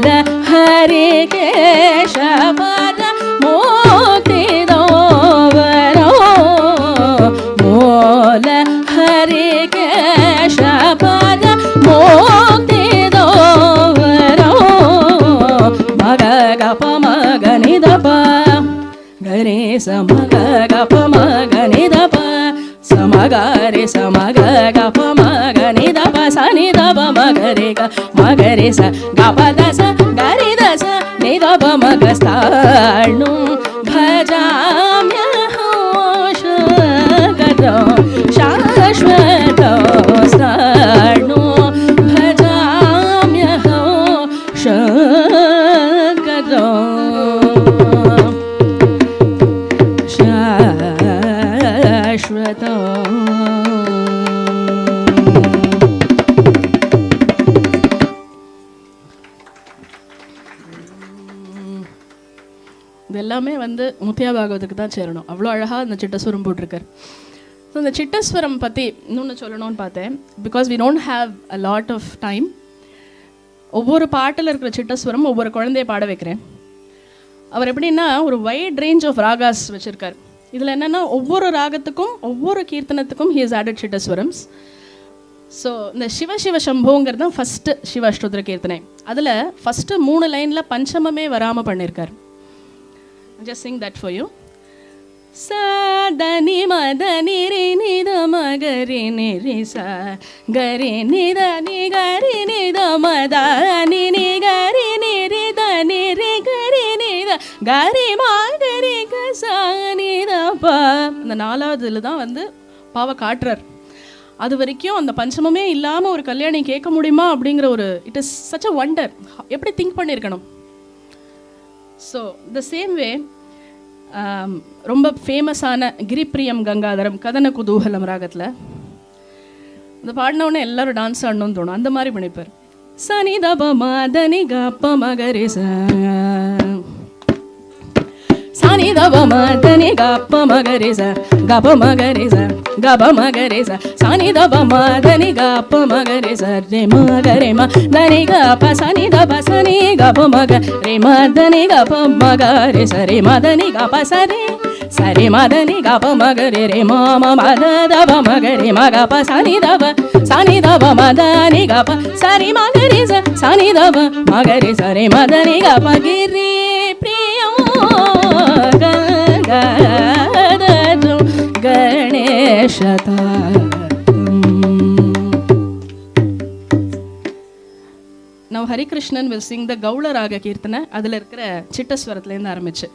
Speaker 2: மூல ஹரி கேசபத மோக்தி தோவரோ மூல ஹரி கேசபத மோக்தி தோவரோ மக கப மக நிதப கரே சமக கப மக நிதப சமகரே சமக கப மக நிதப சனி தப மகரே க மகரே ச கப தச கரி தச நிதப மக ஸ்தாணு பஜாம்யஹம் சகதோ சாஸ்வதோ ஸ்தாணு பஜாம்யஹம் சகதோ சாஸ்வதோ. இது எல்லாமே வந்து முத்தியா பாகவத்துக்கு தான் சேரணும். அவ்வளோ அழகாக இந்த சிட்டஸ்வரம் போட்டிருக்கார். ஸோ இந்த சிட்டஸ்வரம் பற்றி இன்னொன்று சொல்லணும்னு பார்த்தேன். Because we don't have a lot of time. ஒவ்வொரு பாட்டில் இருக்கிற சிட்டஸ்வரம் ஒவ்வொரு குழந்தைய பாட வைக்கிறேன். அவர் எப்படின்னா ஒரு வைட் ரேஞ்ச் ஆஃப் ராகாஸ் வச்சுருக்கார். இதில் என்னென்னா ஒவ்வொரு ராகத்துக்கும் ஒவ்வொரு கீர்த்தனத்துக்கும் ஹி இஸ் ஆடட் சிட்டஸ்வரம்ஸ். ஸோ இந்த சிவ சிவ சம்போங்கிறது தான் ஃபஸ்ட்டு சிவ அஷ்டோத்திர கீர்த்தனை. அதில் ஃபஸ்ட்டு 3 லைனில் பஞ்சமமே வராமல் பண்ணியிருக்கார். Just sing that for you. Sa da ni ma da ni re ni da ma ga re ni re sa ga re ni da ni ga re ni da ma da ni ni ga re ni re da ni re ga re ni da ga re ma ga re ga sa ni da pa. இந்த 4வதுல தான் வந்து பாவ காட்டுறார். அது வரைக்கும் அந்த பஞ்சமமே இல்லாமல் ஒரு கல்யாணி கேட்க முடியுமா அப்படிங்கிற ஒரு it is such a wonder. எப்படி திங்க் பண்ணியிருக்கணும். ஸோ த சேம் வே ரொம்ப ஃபேமஸான கிரிப்பிரியம் கங்காதரம் கதன குதூகலம் ராகத்தில் இந்த பாடினவுடனே எல்லாரும் டான்ஸ் ஆடணும்னு தோணும். அந்த மாதிரி பண்ணிப்பார். சனி தப மதனி கப்ப மகரி சனி தப மதனி கப்ப மகரி கப மகரி கப மகரி சனி தப மதனி கப்ப மகரி ரே மகரே ம தனி கப சனி தப சனி கப மக ரே மதனி கப மகரி சரி மதனி கப சரி சரி மதனி கப மகரி ரே மம மத தப மகரி மகப சனி தப மதனி கப சரி மகரி சனி தப மகரி சரி மதனி கப கிரி பிரியம் கங்கதரு கணேஷதாரம். Now Hari Krishnan will sing the Gaula Raga Kirtana. அதில் இருக்கிற சிட்டஸ்வரத்துலேருந்து ஆரம்பிச்சு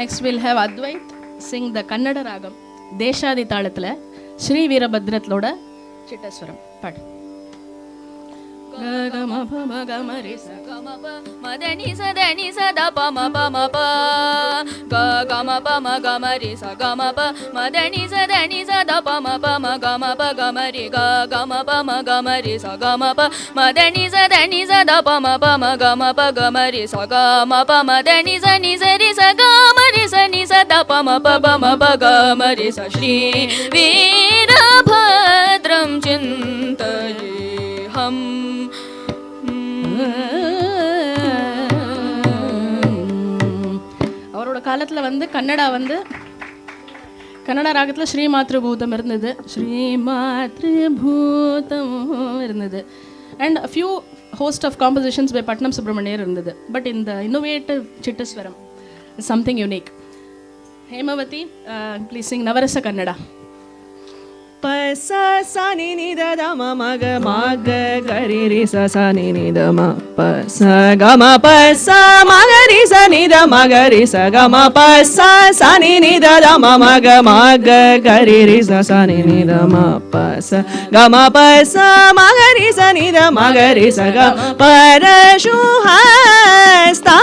Speaker 2: Next we'll have Advait sing the Kannada Ragam Deshadi Thalathala Shri Veerabhadratlோட சிட்டஸ்வரம் பாடு. கம பம கம ரி ச கம ப மதனி சதனி சத பம பம ப கம பம கம ரி ச கம ப மதனி சதனி சத பம பம கம ப கம ரி கம பம கம ரி ச கம ப மதனி சதனி சத பம பம கம ப கம ரி ச கம ப மதனி சனி சரி ச கம ரி சனி சத பம ப பம ப கம ரி ச ஸ்ரீ வீரபத்ரம் சிந்தயே ஹம். அவரோட காலத்தில் வந்து கன்னடா ராகத்தில் ஸ்ரீ மாத்ருபூதம் இருந்தது, ஸ்ரீ மாத்ருபூதம் இருந்தது. And a few host of compositions by Patnam Subramaniar இருந்தது. பட் இந்த innovative chittaswaram is something unique. Hemavathi, please sing Navarasa Kannada.
Speaker 3: pa sa sa ni ni da da ma ma ga ga ri ri sa sa ni ni da ma pa sa ga ma pa sa ma ga ri sa ni da ma ga ri sa ga ma pa sa sa ni ni da da ma ga ri ri sa sa ni ni da ma pa sa ga ma pa sa ma ga ri sa ni da ma ga ri sa ga parashu hastaya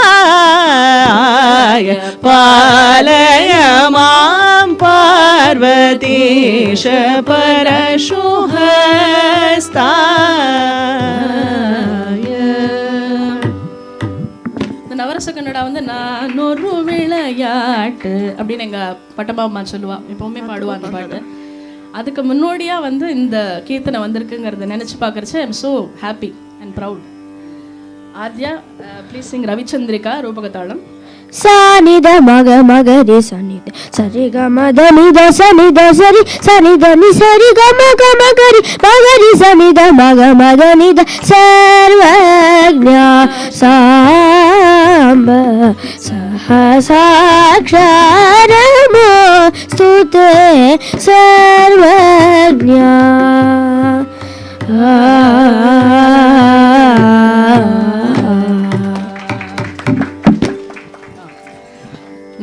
Speaker 3: palaya mam parvatisha parashu hastaya.
Speaker 2: இந்த நவரச கன்னடா வந்து நான் ஒரு விளையாட்டு அப்படின்னு எங்கள் பட்டபாமா சொல்லுவா, எப்போவுமே பாடுவா அந்த பாட்டு. அதுக்கு முன்னோடியாக வந்து இந்த கீர்த்தனை வந்திருக்குங்கிறத நினச்சி பார்க்குறச்சு I am so happy and proud. Aadya please sing Ravichandrika ரூபகதாளம்.
Speaker 4: சானித மக மகரி சனித சரி கமத நித சனித சரி சனித நி சரி கம கம கரி மகரி சனித மக மத நித சர்வஜ்ஞா சாம்ப சஹசாக்ஷரமோ ஸ்துதே சர்வஜ்ஞா.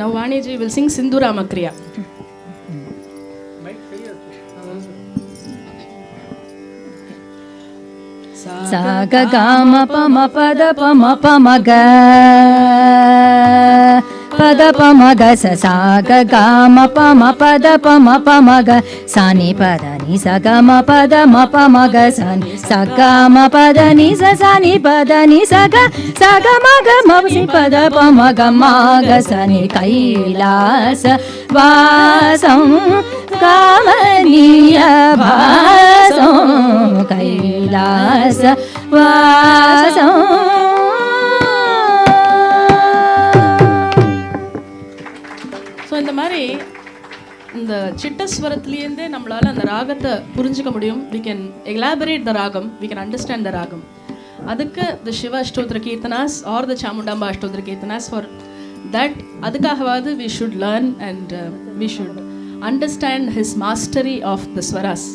Speaker 2: Now Vaniji will sing Sindhu Ramakriya.
Speaker 5: Sa ga ga ma pa ma pa da pa ma pa ma ga pa da pa ma ga sa sa ga ga ma pa da pa ma ga sa ni pa da ni sa ga ma pa da ma pa ma ga sa ni sa ga ma pa da ni sa ni pa da ni sa ga ma si pa da pa ma ga sa ni kailasa vasam kamaniya vasam kailasa vasam.
Speaker 2: So இந்த மாதிரி இந்த சிட்டஸ்வரத்துலேருந்தே நம்மளால் அந்த ராகத்தை புரிஞ்சிக்க முடியும். We can elaborate த ராகம், we can understand the ragam. அதுக்கு the Shiva Ashtottara kirtanas are the Chamundamba Ashtottara kirtanas for that, அதுக்காகவாது we should learn and we should understand his mastery of the swaras.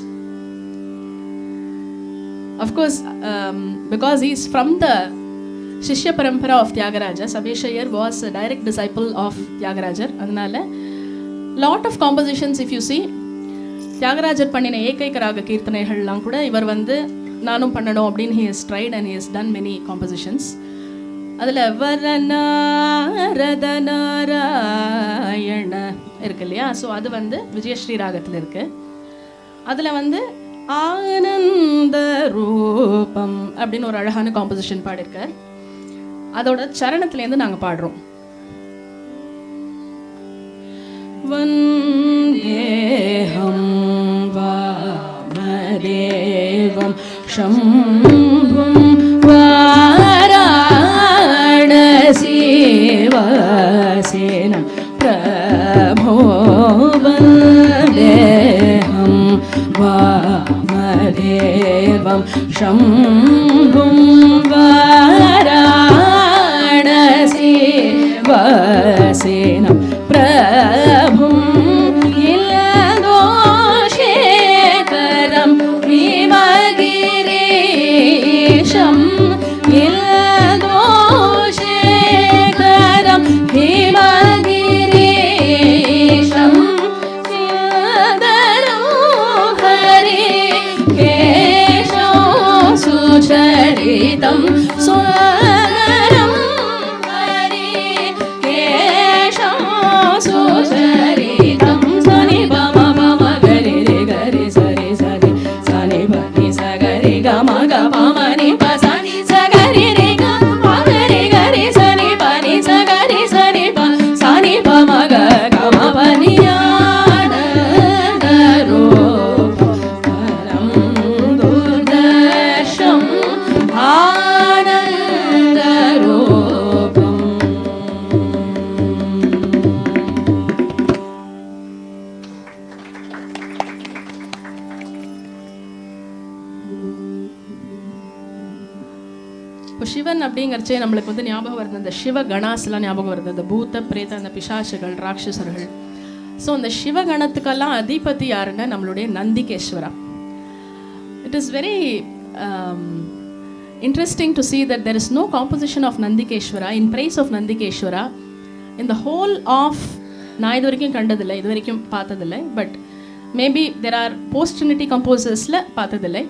Speaker 2: Of course because he is from the Shishya Parampara of Tyagaraja. Sabeshayar was a direct disciple of Tyagarajar. அதனால lot of compositions if you see, Tyagarajar பண்ணின ஏகைக ராக கீர்த்தனைகள்லாம் கூட இவர் வந்து நானும் பண்ணணும் அப்படின்னு he has tried and he has done many compositions. அதில் வரநாரத நாராயண இருக்கு இல்லையா, ஸோ அது வந்து விஜயஸ்ரீ ராகத்தில் இருக்கு. அதில் வந்து ஆனந்த ரூபம் அப்படின்னு ஒரு அழகான காம்போசிஷன் பாடியிருக்கார். அதோட சரணத்திலேருந்து நாங்கள் பாடுறோம். வந்தேஹம் வாமதேவம் ஷம்பும் வாராணசீவசேனம் பிரபோ வந்தேஹம் வாமதேவம் ஷம்பும் வாராணசீவசேனம் பிரபும் இலதோஷேகரம் ஹிமகிரீஷம் இலதோஷேகரம் ஹிமகிரீஷம் சிதரம் ஹரி கேஷம் சுசரிதம் சுவரம் ஹரி கேஷம் சுசரிதம் சனி பம பம கரி ரி கரி சரி சரி சனி பனி சகரி கம கம நி ப சனி சகரி ரி கம கரி கரி சனி பனி சகரி சனி ப சனி பம க கம பனி ஆனந்த ரூபம் துர்தர்ஷம் ஆனந்த ரூபம். இப்போ சிவன் அப்படிங்கிறச்சே நம்மளுக்கு வந்து ஞாபகம் வருது, இந்த சிவ கணாஸ்லாம் ஞாபகம் வருது, இந்த பூத்த பிரேத அந்த பிசாசுகள் ராட்சசர்கள். ஸோ அந்த சிவகணத்துக்கெல்லாம் அதிபதி யாருன்னா நம்மளுடைய Nandikeshwara. It is very interesting to see that there is no composition of Nandikeshwara in praise of Nandikeshwara in the whole of நான் இது வரைக்கும் கண்டதில்லை, இது வரைக்கும் பார்த்ததில்லை. But maybe there are post Trinity கம்போசர்ஸில் பார்த்ததில்லை.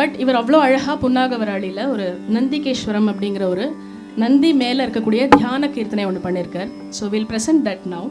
Speaker 2: பட் இவர் அவ்வளோ அழகாக புன்னாகவராளியில் ஒரு நந்திகேஸ்வரம் அப்படிங்கிற ஒரு நந்தி மேலே இருக்கக்கூடிய தியான கீர்த்தனை ஒன்று பண்ணியிருக்கார். So will present that now.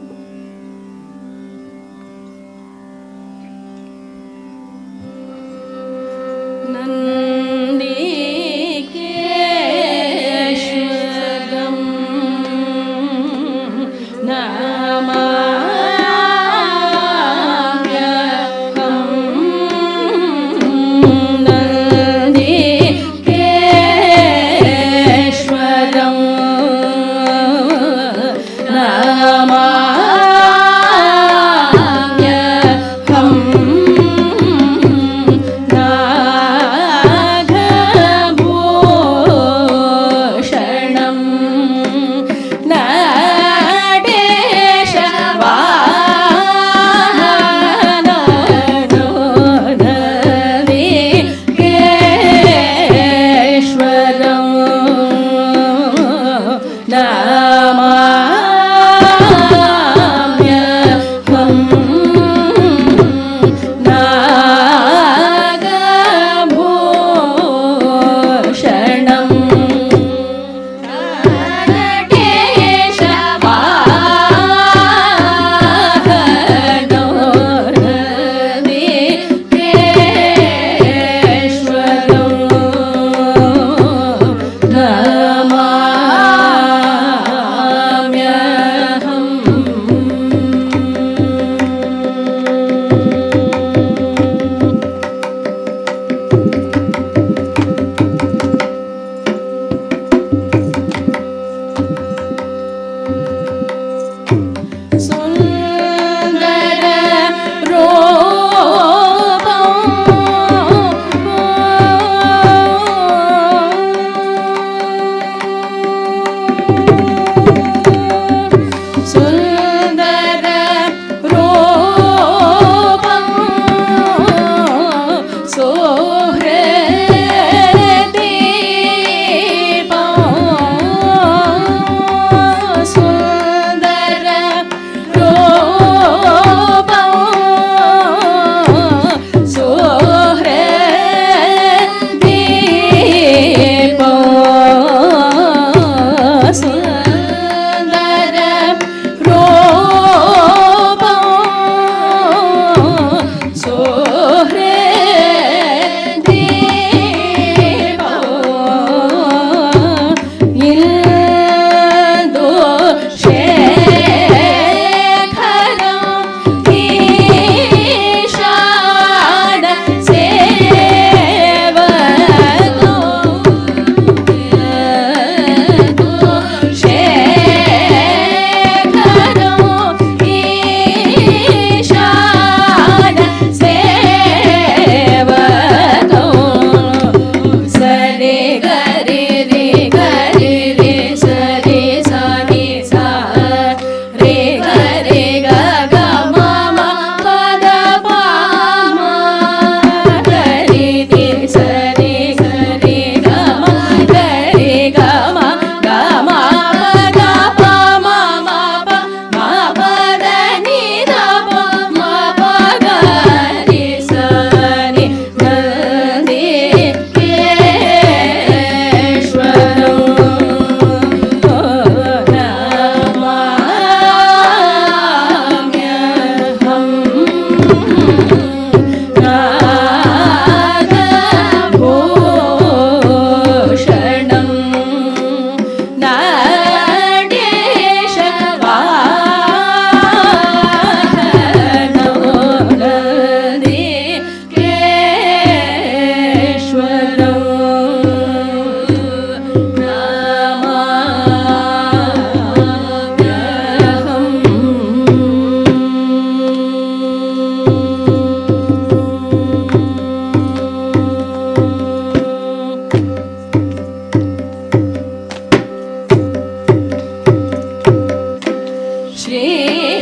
Speaker 3: Shri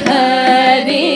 Speaker 3: Hari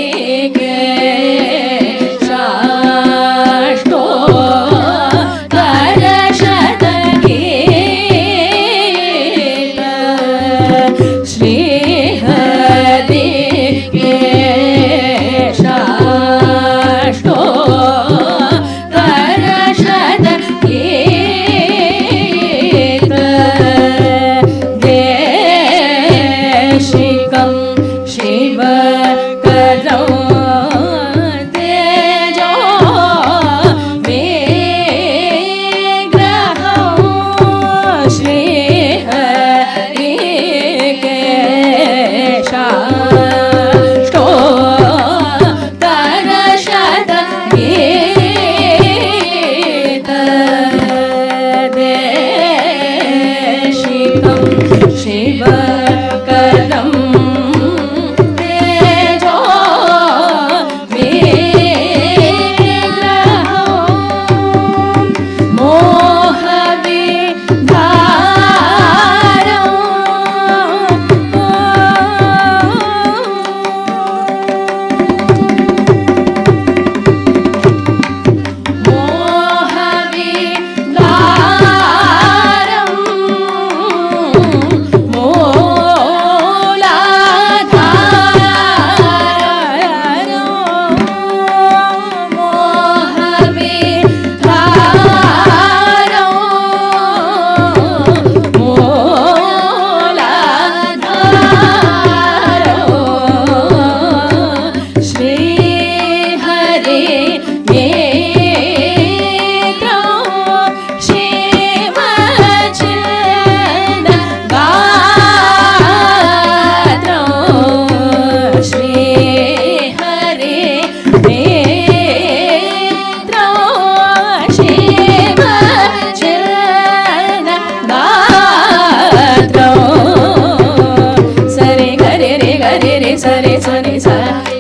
Speaker 2: ga re re sa re sa re sa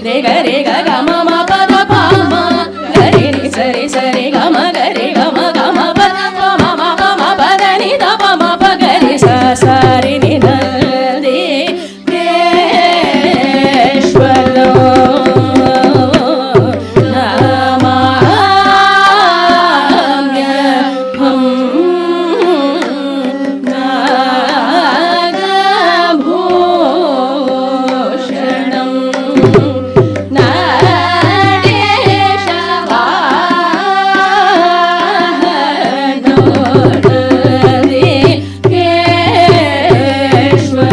Speaker 2: re ga ga ma ma pa da pa ma ga re sa re ga ma pa pa ma ma pa da ni da pa ma pa ga re sa sa re ni da de Krishna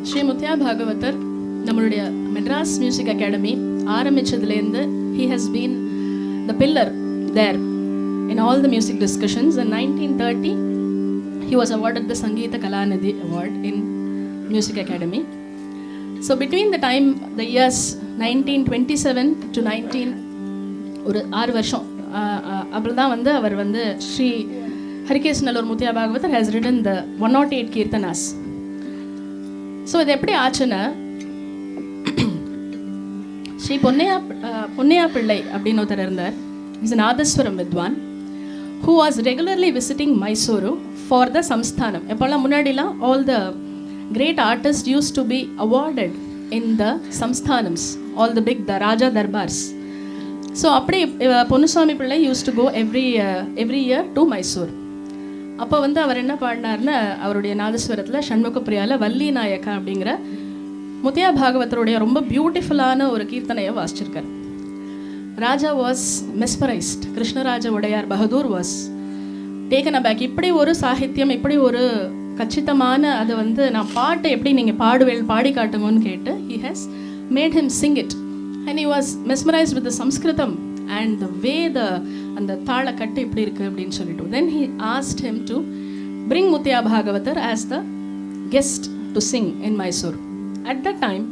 Speaker 2: Sri Muthiah Bhagavatar நம்மளுடைய Madras Music Academy ஆரம்பிச்சதுலேருந்து he has been the pillar there in all the music discussions. In 1930 he was awarded the Sangeeta Kalanidhi award in music academy. So between the time the years 1927 to 19 ஒரு 6 வருஷம் அப்புறம் தான் வந்து அவர் வந்து Sri Harikesanallur Muthiah Bhagavatar has written the 108 kirtanas. So இது எப்படி ஆச்சுன்னா ஸ்ரீ பொன்னையா பிள்ளை அப்படின்னு ஒருத்தர் இருந்தார். இஸ் நாதஸ்வரம் வித்வான் who was regularly visiting Mysuru for the samsthanam. எப்போல்லாம் முன்னாடிலாம் all the great artists used to be awarded in the samsthanams, all the big Raja darbars. So அப்படி பொன்னுசாமி பிள்ளை used to go every year to Mysore. அப்போ வந்து அவர் என்ன பாடினார்னா அவருடைய நாதஸ்வரத்தில் ஷண்முகப்பிரியாவில் வள்ளி நாயக்கா அப்படிங்கிற முத்தையா பாகவதருடைய ரொம்ப பியூட்டிஃபுல்லான ஒரு கீர்த்தனையை வாசிச்சிருக்கார். Raja was mesmerised. Krishnaraja Wodeyar Bahadur was taken aback. இப்படி ஒரு சாகித்யம், இப்படி ஒரு கச்சிதமான அதை வந்து நான் பாட்டை எப்படி நீங்கள் பாடி காட்டுங்கன்னு கேட்டு he has made him sing it and he was mesmerized with the Sanskritam and the way அந்த தாள கட்டு இப்படி இருக்கு அப்படின்னு சொல்லிட்டு then he asked him to bring Muthaiah Bhagavatar as the guest to sing in Mysore. At that time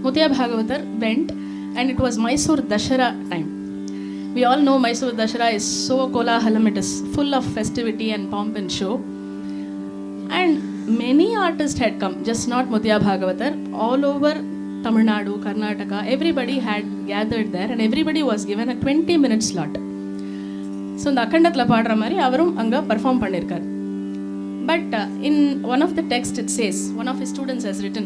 Speaker 2: Muthaiah Bhagavatar went and it was Mysore Dashara time. We all know Mysore Dashara is so kolahalam, it is full of festivity and pomp and show, and many artists had come, just not Muthaiah Bhagavatar, all over Tamil Nadu, Karnataka, everybody had gathered there and everybody was given a 20-minute slot. So இந்த அக்கண்டத்தில் பாடுற மாதிரி அவரும் அங்கே perform பண்ணியிருக்கார். But in one of the text it says, one of his students has written,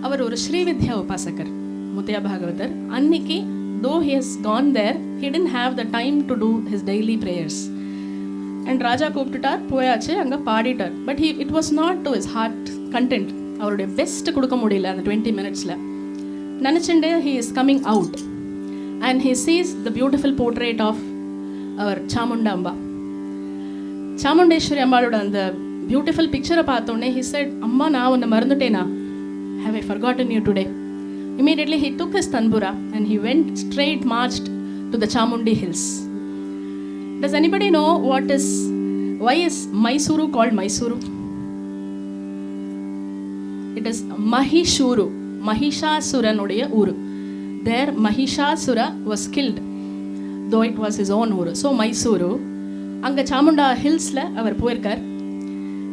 Speaker 2: அவர் ஒரு ஸ்ரீவித்யா உபாசகர் முத்தையா பாகவதர். அன்னைக்கு though he has gone there, he didn't have the time to do his daily prayers. And ராஜா கூப்பிட்டுட்டார், போயாச்சு, அங்கே பாடிட்டார். But it was not to his heart content. அவருடைய best கொடுக்க முடியல அந்த 20 மினிட்ஸில். நினச்சிண்டே he is coming out and he sees the beautiful portrait of our சாமுண்டாம்பா. Chamundeshwari அம்பாளோட அந்த பியூட்டிஃபுல் பிக்சரை பார்த்தோன்னே he said, அம்மா நான் உன்னை மறந்துட்டேனா, have I forgotten you today? Immediately he took his tanbura and he went straight marched to the Chamundi hills. Does anybody know why is Mysuru called Mysuru? It is Mahishuru, Mahishasuranuடைய ஊரு. There Mahishasura was killed, though it was his own ஊரு. So Mysuru, அங்கே சாமுண்டா ஹில்ஸில் அவர் போயிருக்கார்.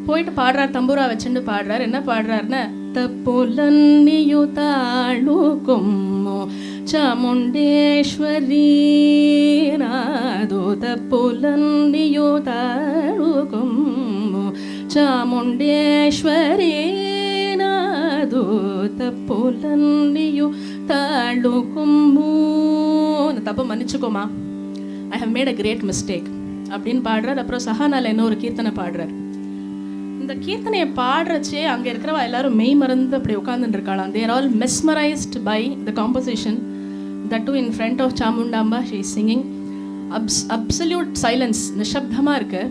Speaker 2: போயிட்டு பாடுறார், தம்பூரா வச்சுட்டு பாடுறார். என்ன பாடுறாருன்னா, தப்புலன்னியு தாழுக்கும்மோ சாமுண்டேஸ்வரி நாதோ, தப்புலன்னியு தாழுக்கும்மோ சாமுண்டேஸ்வரி தப்புலன்னியு தாழுக்கும்மோ. தப்பு மன்னிச்சுக்கோமா, I have made a great mistake அப்படின்னு பாடுறார். அப்புறம் சஹானால இன்னொரு கீர்த்தனை பாடுறார். இந்த கீர்த்தனையை பாடுறச்சே அங்கே இருக்கிறவா எல்லாரும் மெய் மறந்து அப்படி உட்காந்துட்டு இருக்காளாம். They're all mesmerised by the composition. That too in front of Chamundamba she is singing. Absolute silence, நிஷப்தமாக இருக்கு.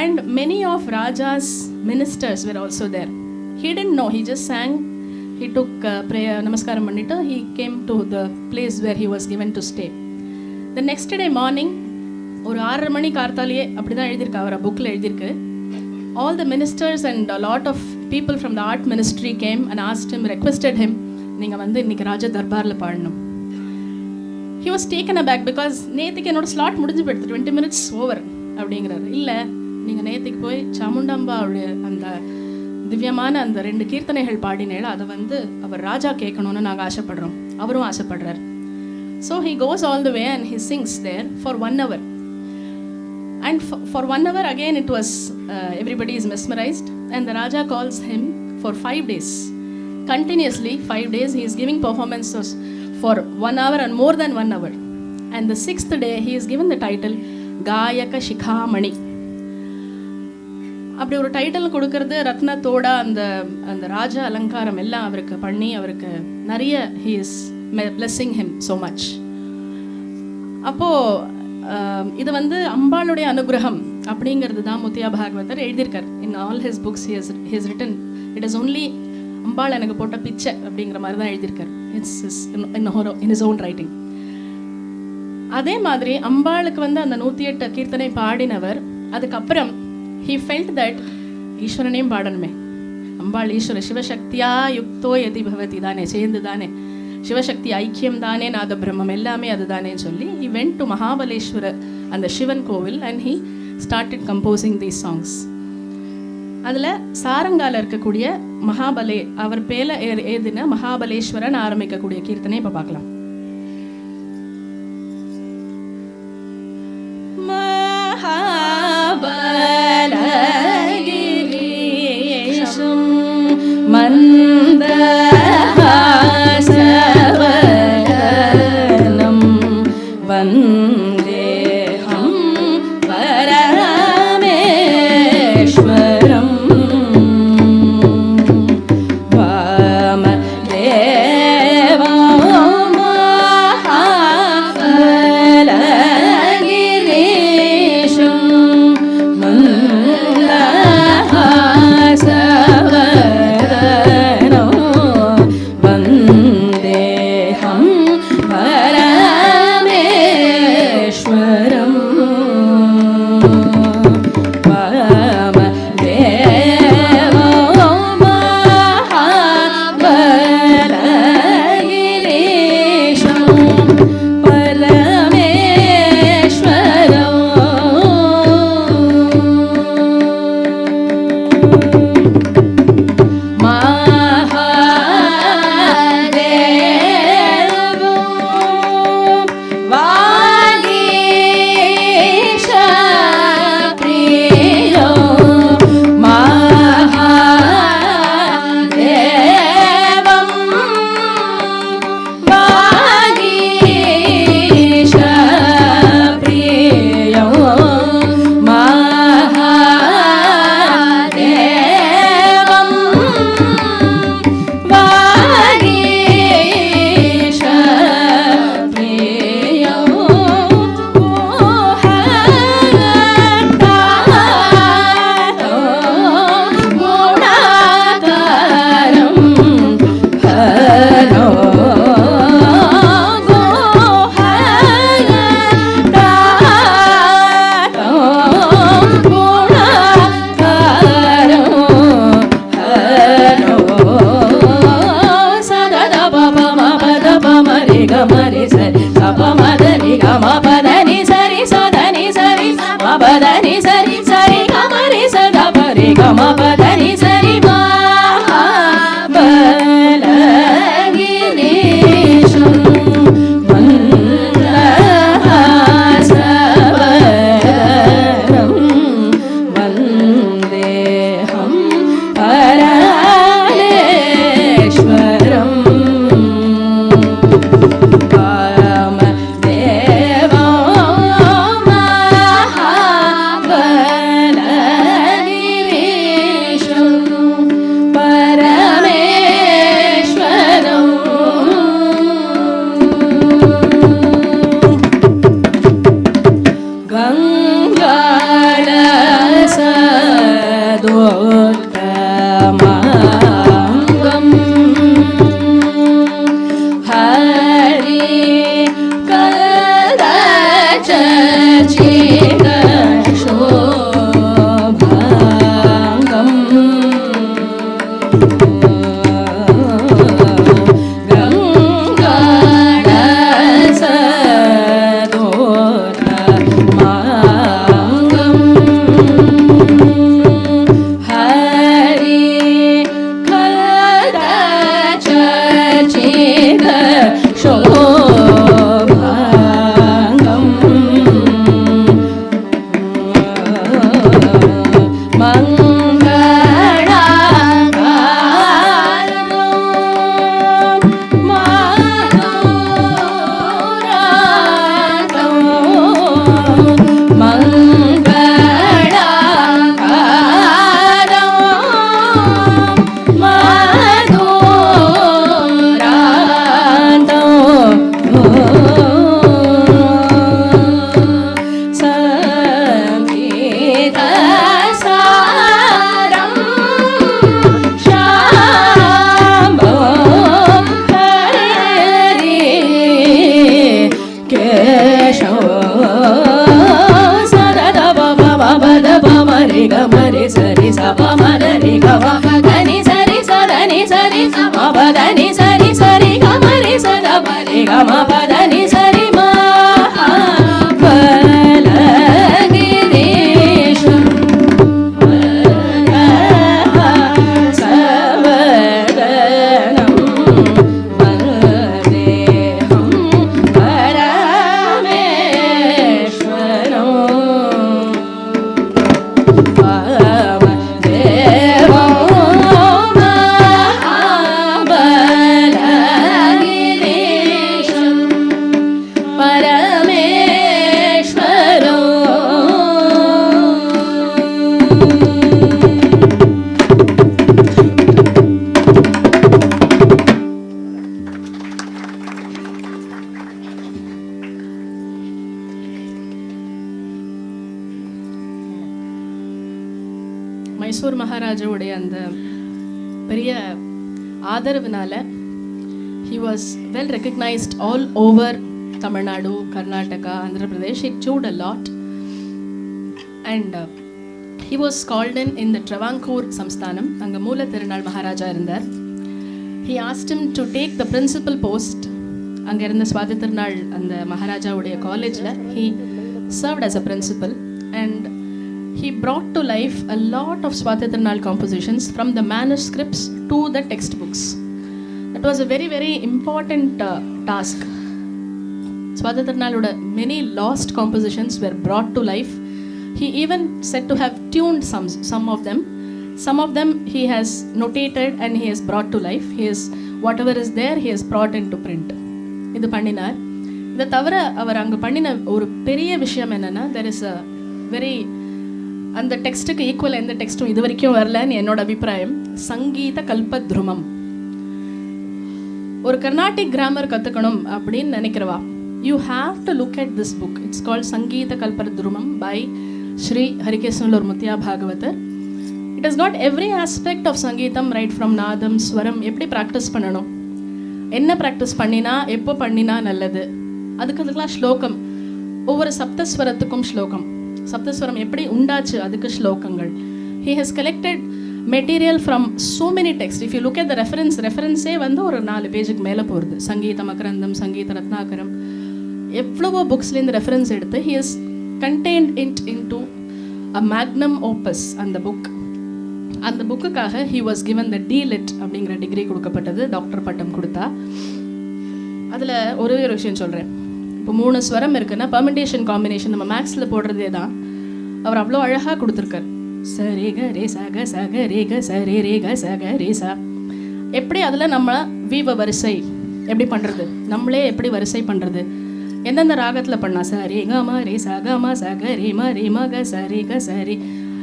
Speaker 2: And many of Raja's ministers were also there. He didn't know, he just sang, he took prayer, namaskaram pannittu, he came to the place where he was given to stay. The next day morning, ஒரு 6:30 மணி கார்த்தாலேயே அப்படி தான் எழுதியிருக்கு, அவர் புக்கில் எழுதியிருக்கு. All the ministers and a lot of people from the art ministry came and asked him, requested him, நீங்கள் வந்து இன்னைக்கு ராஜா தர்பாரில் பாடணும். He was taken aback because நேற்றுக்கு என்னோட ஸ்லாட் முடிஞ்சு போயிடுது, 20 minutes over அப்படிங்கிறாரு. இல்லை, நீங்கள் நேற்றுக்கு போய் சாமுண்டாம்பாவுடைய அந்த திவ்யமான அந்த 2 கீர்த்தனைகள் பாடினேல அதை வந்து அவர் ராஜா கேட்கணும்னு நாங்கள் ஆசைப்படுறோம், அவரும் ஆசைப்படுறார். So he goes all the way and he sings there for 1 hour. And for 1 hour again it was, everybody is mesmerized, and the Raja calls him for 5 days. Continuously 5 days he is giving performances for 1 hour and more than 1 hour. And the 6th day he is given the title Gayaka Shikhamani. அப்படி ஒரு title கொடுக்கறது ரத்னத்தோட அந்த அந்த ராஜா அலங்காரம் எல்லாம் அவருக்கு பண்ணி அவருக்கு நிறைய he is blessing him so much. அப்போது இது வந்து அம்பாளுடைய அனுகிரகம் அப்படிங்கிறது தான் முத்தியா பாகவதர் எழுதியிருக்கார். In all his books he has written it is only அம்பாள் எனக்கு போட்ட பிச்சை அப்படிங்கிற மாதிரி தான் எழுதியிருக்கார். It's in his own writing. அதே மாதிரி அம்பாளுக்கு வந்து அந்த 108 கீர்த்தனை பாடினவர் அதுக்கப்புறம் he felt that ஈஸ்வரனையும் பாடணுமே, அம்பாள் ஈஸ்வர சிவசக்தியா யுக்தோ யதி பவதி தானே, சேர்ந்து தானே சிவசக்தி ஐக்கியம் தானே நாத பிரம்மம் எல்லாமே அது தானே சொல்லி he went to மகாபலேஸ்வர அந்த சிவன் கோவில் and he started composing these songs. அதில் சாரங்கால இருக்கக்கூடிய மகாபலே அவர் பேல ஏதின மகாபலேஸ்வரன் ஆரம்பிக்கக்கூடிய கீர்த்தனை இப்போ பார்க்கலாம்.
Speaker 5: மந்தஹாசவதனம் வந்தேஹம் பரமேஸ்வரம் வாமதேவம்
Speaker 2: மைசூர் மகாராஜாவுடைய அந்த பெரிய ஆதரவுனால he was well recognized all over Tamil Nadu, Karnataka, Andhra Pradesh. He toured a lot, and he was called in the Travancore Samsthanam. Anga Moola Thirunal Maharaja irundar. He asked him to take the principal post. Anga irundha Swathi Thirunal and the Maharaja uடைய காலேஜ்ல he served as a principal, and he brought to life a lot of Swathi Thirunal compositions from the manuscripts to the textbooks. That was a very, very important task. Swathi Thirunaloda many lost compositions were brought to life. He even said to have tuned some of them. Some of them he has notated and he has brought to life. He has, whatever is there, he has brought into print. இது பண்ணினார். இதை தவிர அவர் அங்கே பண்ணின ஒரு பெரிய விஷயம் என்னன்னா, there is a very, அந்த டெக்ஸ்ட்டுக்கு ஈக்குவல் எந்த டெக்ஸ்ட்டும் இது வரைக்கும் வரலன்னு என்னோட அபிப்பிராயம். சங்கீத கல்பத்ருமம். ஒரு கர்நாடிக் கிராமர் கற்றுக்கணும் அப்படின்னு நினைக்கிறவா, you have to look at this book. It's called Sangeeta Kalpadhrumam by Shri Harikesnallur Muthuaiah Bhagavatar. It has got every aspect of Sangeetam, right from Nadam, Swaram, எப்படி ப்ராக்டிஸ் பண்ணணும், என்ன ப்ராக்டிஸ் பண்ணினா எப்போ பண்ணினா நல்லது, அதுக்கெல்லாம் ஸ்லோகம், ஒவ்வொரு சப்தஸ்வரத்துக்கும் ஸ்லோகம், சப்தஸ்வரம் எப்படி உண்டாச்சு அதுக்கு ஸ்லோகங்கள். He has collected material from so many texts. If you look at the reference வந்து ஒரு 4 பேஜுக்கு மேலே போகிறது. சங்கீத மகரந்தம், சங்கீத ரத்னாகரம், எவ்வளவோ புக்ஸ்லேருந்து ரெஃபரன்ஸ் எடுத்து he has contained it into a magnum opus. அந்த புக்குக்காக he was given the D.Litt அப்படிங்கிற டிகிரி கொடுக்கப்பட்டது, டாக்டர் பட்டம் கொடுத்தா. அதில் ஒரே ஒரு விஷயம் சொல்கிறேன். இப்போ 3 ஸ்வரம் இருக்குன்னா பர்மிட்டேஷன் காம்பினேஷன் நம்ம மேக்ஸில் போடுறதே தான் அவர் அவ்வளோ அழகாக கொடுத்துருக்கார். சரி க ரே ச க ச க ரே க ச ரே ரே க ச க ரே ச. எப்படி அதில் நம்ம வீவ வரிசை எப்படி பண்ணுறது, நம்மளே எப்படி வரிசை பண்ணுறது, எந்தெந்த ராகத்தில் பண்ணால் ச ரே க ம ரே ச க ம ச க ரே ம க ச ரே க ச ரே,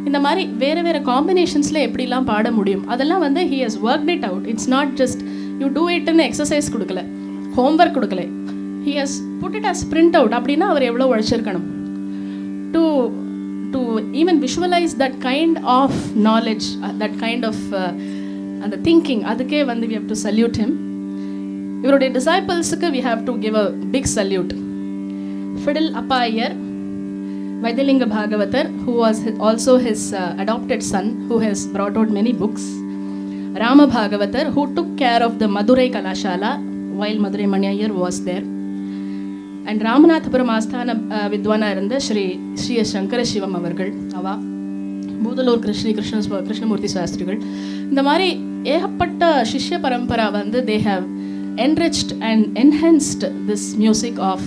Speaker 2: இந்த மாதிரி வேறு வேறு காம்பினேஷன்ஸில் எப்படிலாம் பாட முடியும், அதெல்லாம் வந்து he has worked it out. It's not just you do it ன்னு எக்ஸசைஸ் கொடுக்கல, ஹோம்ஒர்க் கொடுக்கல. He has put it as print out. அப்படின்னா அவர் எவ்வளோ உழைச்சிருக்கணும். To even visualize that kind of knowledge, that kind of அந்த thinking, அதுக்கே வந்து we have to salute him. இவருடைய disciples-க்கு we have to give a big salute. Fiddle Appa Iyer, Vaidyalinga Bhagavatar, who was also his adopted son, who has brought out many books. Rama Bhagavatar, who took care of the Madurai Kalashala while Madurai Mani Iyer was there. And Ramanathapuram Asthana Vidwana irundha Shri Shankara Shivam avargal, ava Budalur Krishnamurti Shastrigal. இந்த மாதிரி ஏகப்பட்ட சிஷ்ய பரம்பரா வந்து they have enriched and enhanced this music of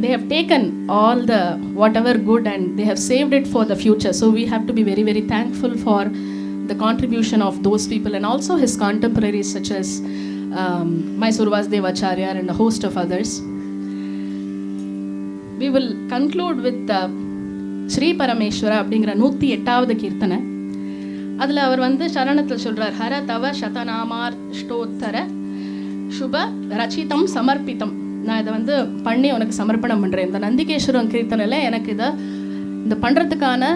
Speaker 2: they have taken all the whatever good and they have saved it for the future. So we have to be very, very thankful for the contribution of those people and also his contemporaries such as Mysore Vasudevacharya and a host of others. We will conclude with Sri Parameshwara அப்படிங்கிற 108வது கீர்த்தனை. அதில் அவர் வந்து சரணத்தில் சொல்கிறார், ஹர தவ சதநாமார் அஷ்டோத்தர சுப ரச்சிதம் சமர்ப்பித்தம். நான் இதை வந்து பண்ணி உனக்கு சமர்ப்பணம் பண்ணுறேன். இந்த நந்திகேஸ்வரம் கீர்த்தனையில் எனக்கு இந்த பண்ணுறதுக்கான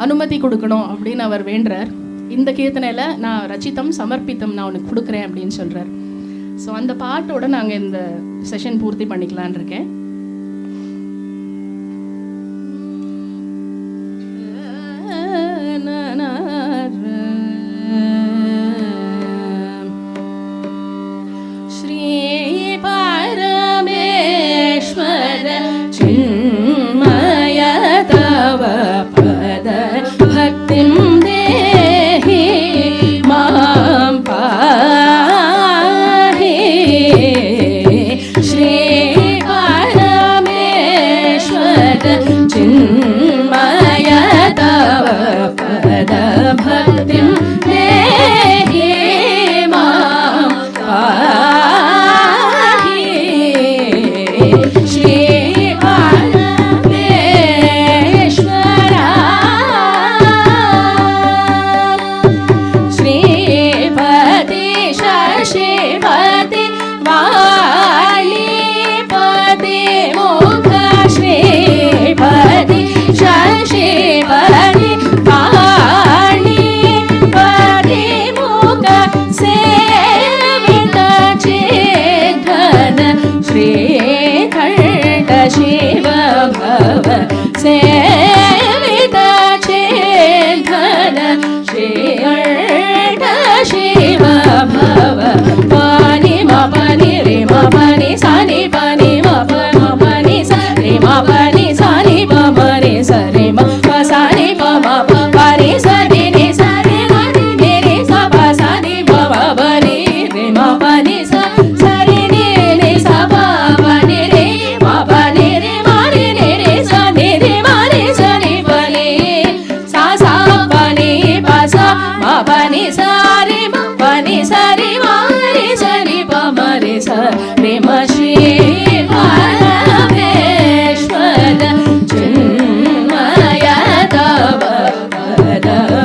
Speaker 2: அனுமதி கொடுக்கணும் அப்படின்னு அவர் வேண்டுறார். இந்த கீர்த்தனையில் நான் ரச்சிதம் சமர்ப்பித்தம் நான் உனக்கு கொடுக்குறேன் அப்படின்னு சொல்கிறார். ஸோ அந்த பாட்டோட நாங்கள் இந்த செஷன் பூர்த்தி பண்ணிக்கலான் இருக்கேன்.
Speaker 5: Chinnmaya tava pada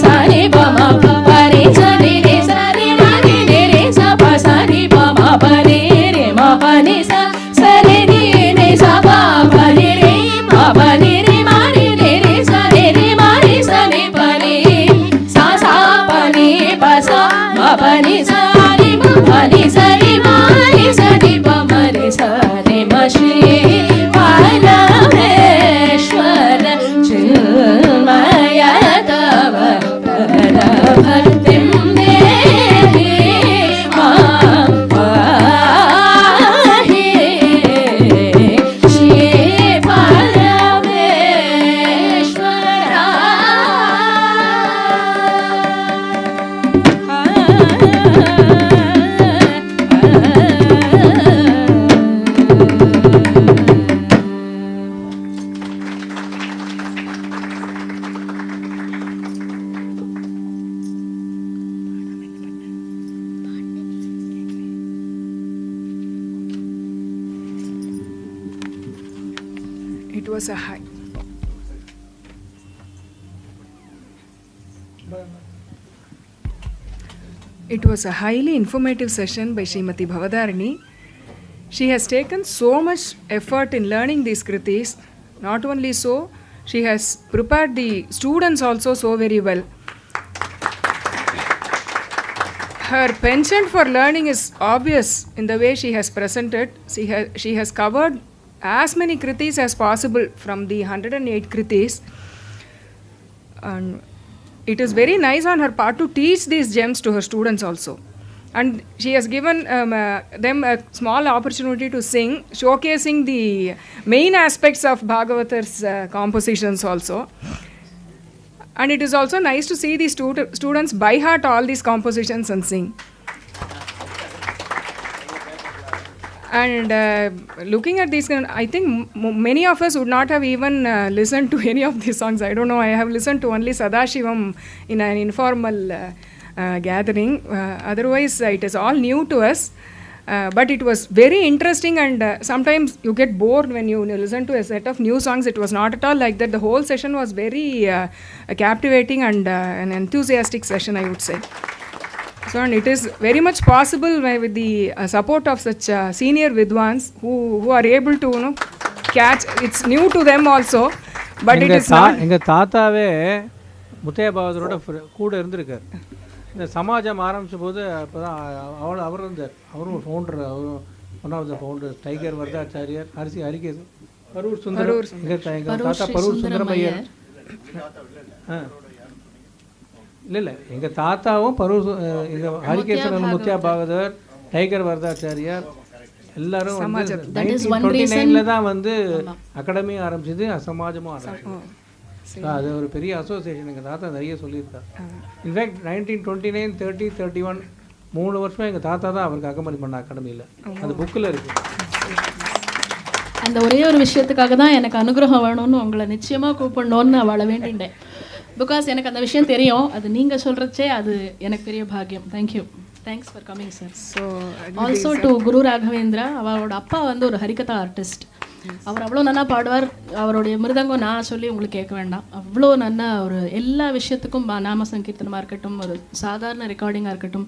Speaker 2: sa ni pa ma pa ni sa ni re sa ni ra ni re sa pa sa ni pa ma pa ni re ma pa ni sa re ni sa pa pa ni re ma pa ni re ma ni re sa re ma ni sa ni pa ni sa pa ni pa sa ma pa ni sa ni ma pa ni sa ni ma ni sa ni pa ma re sa ni ma shri Parameshwar Chinmaya Tava Bhaktim Dehi Mam Pahi Shri Parameshwara
Speaker 1: It was a high. It was a highly informative session by Srimati Bhavadharini. She has taken so much effort in learning these kritis. Not only so, she has prepared the students also so very well. Her penchant for learning is obvious in the way she has presented. She has covered as many kritis as possible from the 108 kritis. And it is very nice on her part to teach these gems to her students also. And she has given them a small opportunity to sing, showcasing the main aspects of Bhagavatar's compositions also. And it is also nice to see the students by heart all these compositions and sing. And looking at these, I think many of us would not have even listened to any of these songs. I don't know, I have listened to only Sadashivam in an informal gathering. Otherwise, it is all new to us. But it was very interesting, and sometimes you get bored when you listen to a set of new songs. It was not at all like that. The whole session was very captivating and an enthusiastic session, I would say. So, and it is very much possible with the support of such senior Vidwans who are able to catch. It's new to them also, but it is not.
Speaker 6: எங்கள் தாத்தாவே முத்தையா பாகவதரோட கூட இருந்திருக்கார். இந்த சமாஜம் ஆரம்பித்த போது அப்போ தான் அவர் இருந்தார். அவரும் ஃபவுண்டர், அவரும் one of the founders. Tiger Varadachariar, Harikesan, Parur Sundaram, எங்கள் தாத்தா பரூர் சுந்தரமையர். இல்லை எங்கள் தாத்தாவும் பரூர், எங்கள் ஹரிகேசன், முத்தியா பாகவதர், டைகர் வரதாச்சாரியார் எல்லாரும் வந்து 1929 தான் வந்து அகாடமி ஆரம்பிச்சது, சமாஜமும் ஆரம்பிச்சது. அது ஒரு பெரிய அசோசியேஷன். எங்கள் தாத்தா நிறைய சொல்லியிருக்கார். இன்ஃபேக்ட் 1929, 30, 31 3 வருஷம் எங்கள் தாத்தா தான் அவருக்கு அக்கம்பனி பண்ண அகாடமியில். அது புக்கில் இருக்குது.
Speaker 2: அந்த ஒரே ஒரு விஷயத்துக்காக தான் எனக்கு அனுகிரகம் வேணும்னு உங்களை நிச்சயமாக கூப்பிடணும்னு அவளை வேண்டிண்டேன். பிகாஸ் எனக்கு அந்த விஷயம் தெரியும். அது நீங்கள் சொல்கிறச்சே அது எனக்கு பெரிய பாக்கியம். Thank you. Thanks for coming sir. So also to Guru Raghavendra. அவரோட அப்பா வந்து ஒரு ஹரிகதா ஆர்டிஸ்ட். அவர் அவ்வளோ நல்லா பாடுவார். அவருடைய மிருதங்கம் நான் சொல்லி உங்களுக்கு கேட்க வேண்டாம். அவ்வளோ நல்லா ஒரு எல்லா விஷயத்துக்கும் நாம சங்கீர்த்தனமாக இருக்கட்டும், ஒரு சாதாரண ரெக்கார்டிங்காக இருக்கட்டும்,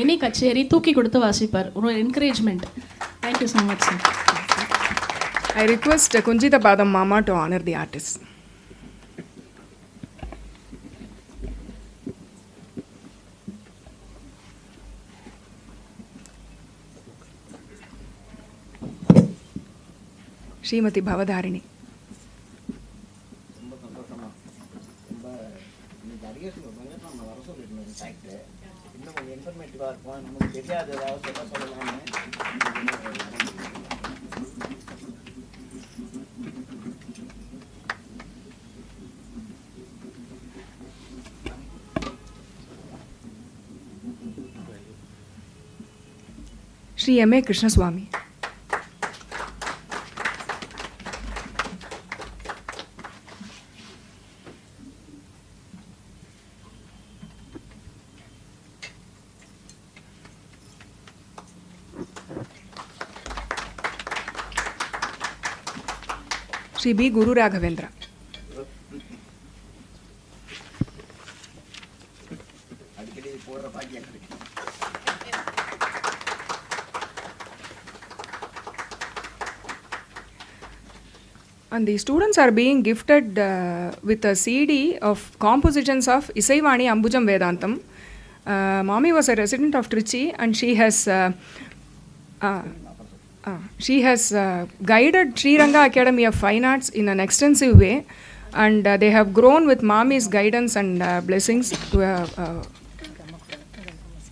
Speaker 2: எனி கச்சேரி தூக்கி கொடுத்து வாசிப்பார். ஒரு encouragement. Thank you so much sir.
Speaker 1: I request Kunjita Badam Mama to honor the artist. Srimati Bhavadharini. Shri A Krishnaswamy. Shri B. Guru Raghavendra. And the students are being gifted with a CD of compositions of Isaivani Ambujam Vedantam. Mommy was a resident of Trichy, and she has guided Sri Ranga Academy of Fine Arts in an extensive way, and they have grown with Mommy's guidance and blessings to a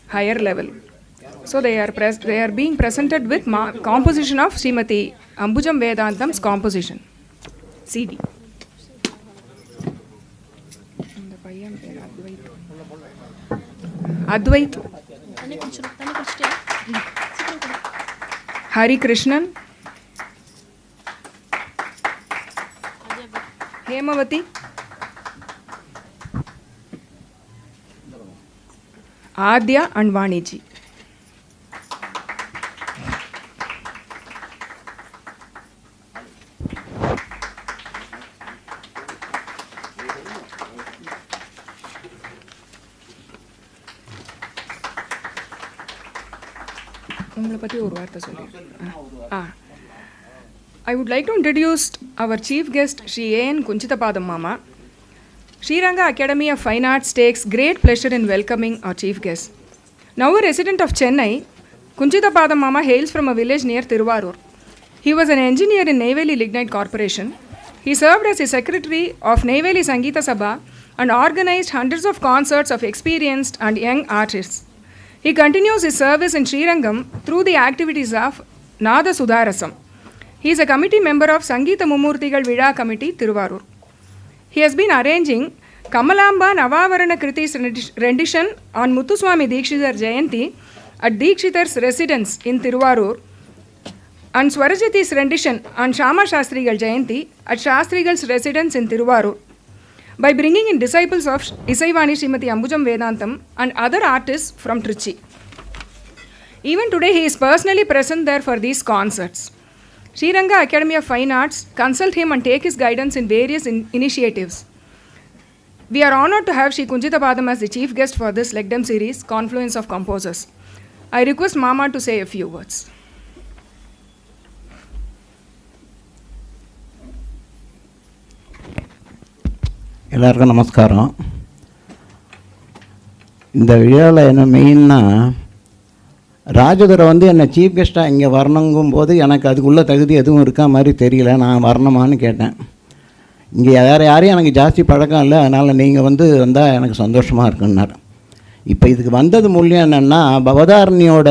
Speaker 1: higher level. So they are being presented with composition of Srimati Ambujam Vedantam's composition. CD. Advait. Hari Krishnan. Hemavati. Adya and Vaniji. I would like to introduce our chief guest, Shri A.N. Kunchitapadam Mama. Sri Ranga Academy of Fine Arts takes great pleasure in welcoming our chief guest. Now a resident of Chennai, Kunchitapadam Mama hails from a village near Thiruvarur. He was an engineer in Neyveli Lignite Corporation. He served as the secretary of Neyveli Sangeeta Sabha and organized hundreds of concerts of experienced and young artists. He continues his service in Srirangam through the activities of Nada Sudharasam. He is a committee member of Sangeeta Mummurthigal Vida Committee, Thiruvarur. He has been arranging Kamalamba Navavarana Kritis rendition on Muthuswamy Dikshitar Jayanti at Dikshitar's residence in Thiruvarur and Swarajati's rendition on Shama Shastrigal Jayanti at Shastrigal's residence in Thiruvarur. By bringing in disciples of Isaivani Srimati Ambujam Vedantam and other artists from Trichy. Even today he is personally present there for these concerts. Sri Ranga Academy of Fine Arts consult him and take his guidance in various initiatives. We are honored to have Shri Kunchitapadam as the chief guest for this Legdom series, Confluence of Composers. I request Mama to say a few words.
Speaker 7: எல்லாருக்கும் நமஸ்காரம். இந்த விழாவில் என்ன மெயின்னா, ராஜதுரை வந்து என்னை chief கெஸ்ட்டாக இங்கே வரணுங்கும் போது எனக்கு அதுக்குள்ளே தகுதி எதுவும் இருக்கா மாதிரி தெரியல. நான் வரணுமான்னு கேட்டேன். இங்கே வேறு யாரையும் எனக்கு ஜாஸ்தி பழக்கம் இல்லை, அதனால் நீங்கள் வந்தால் எனக்கு சந்தோஷமாக இருக்குன்னார். இப்போ இதுக்கு வந்தது மூலியம் என்னென்னா, பவதாரணியோட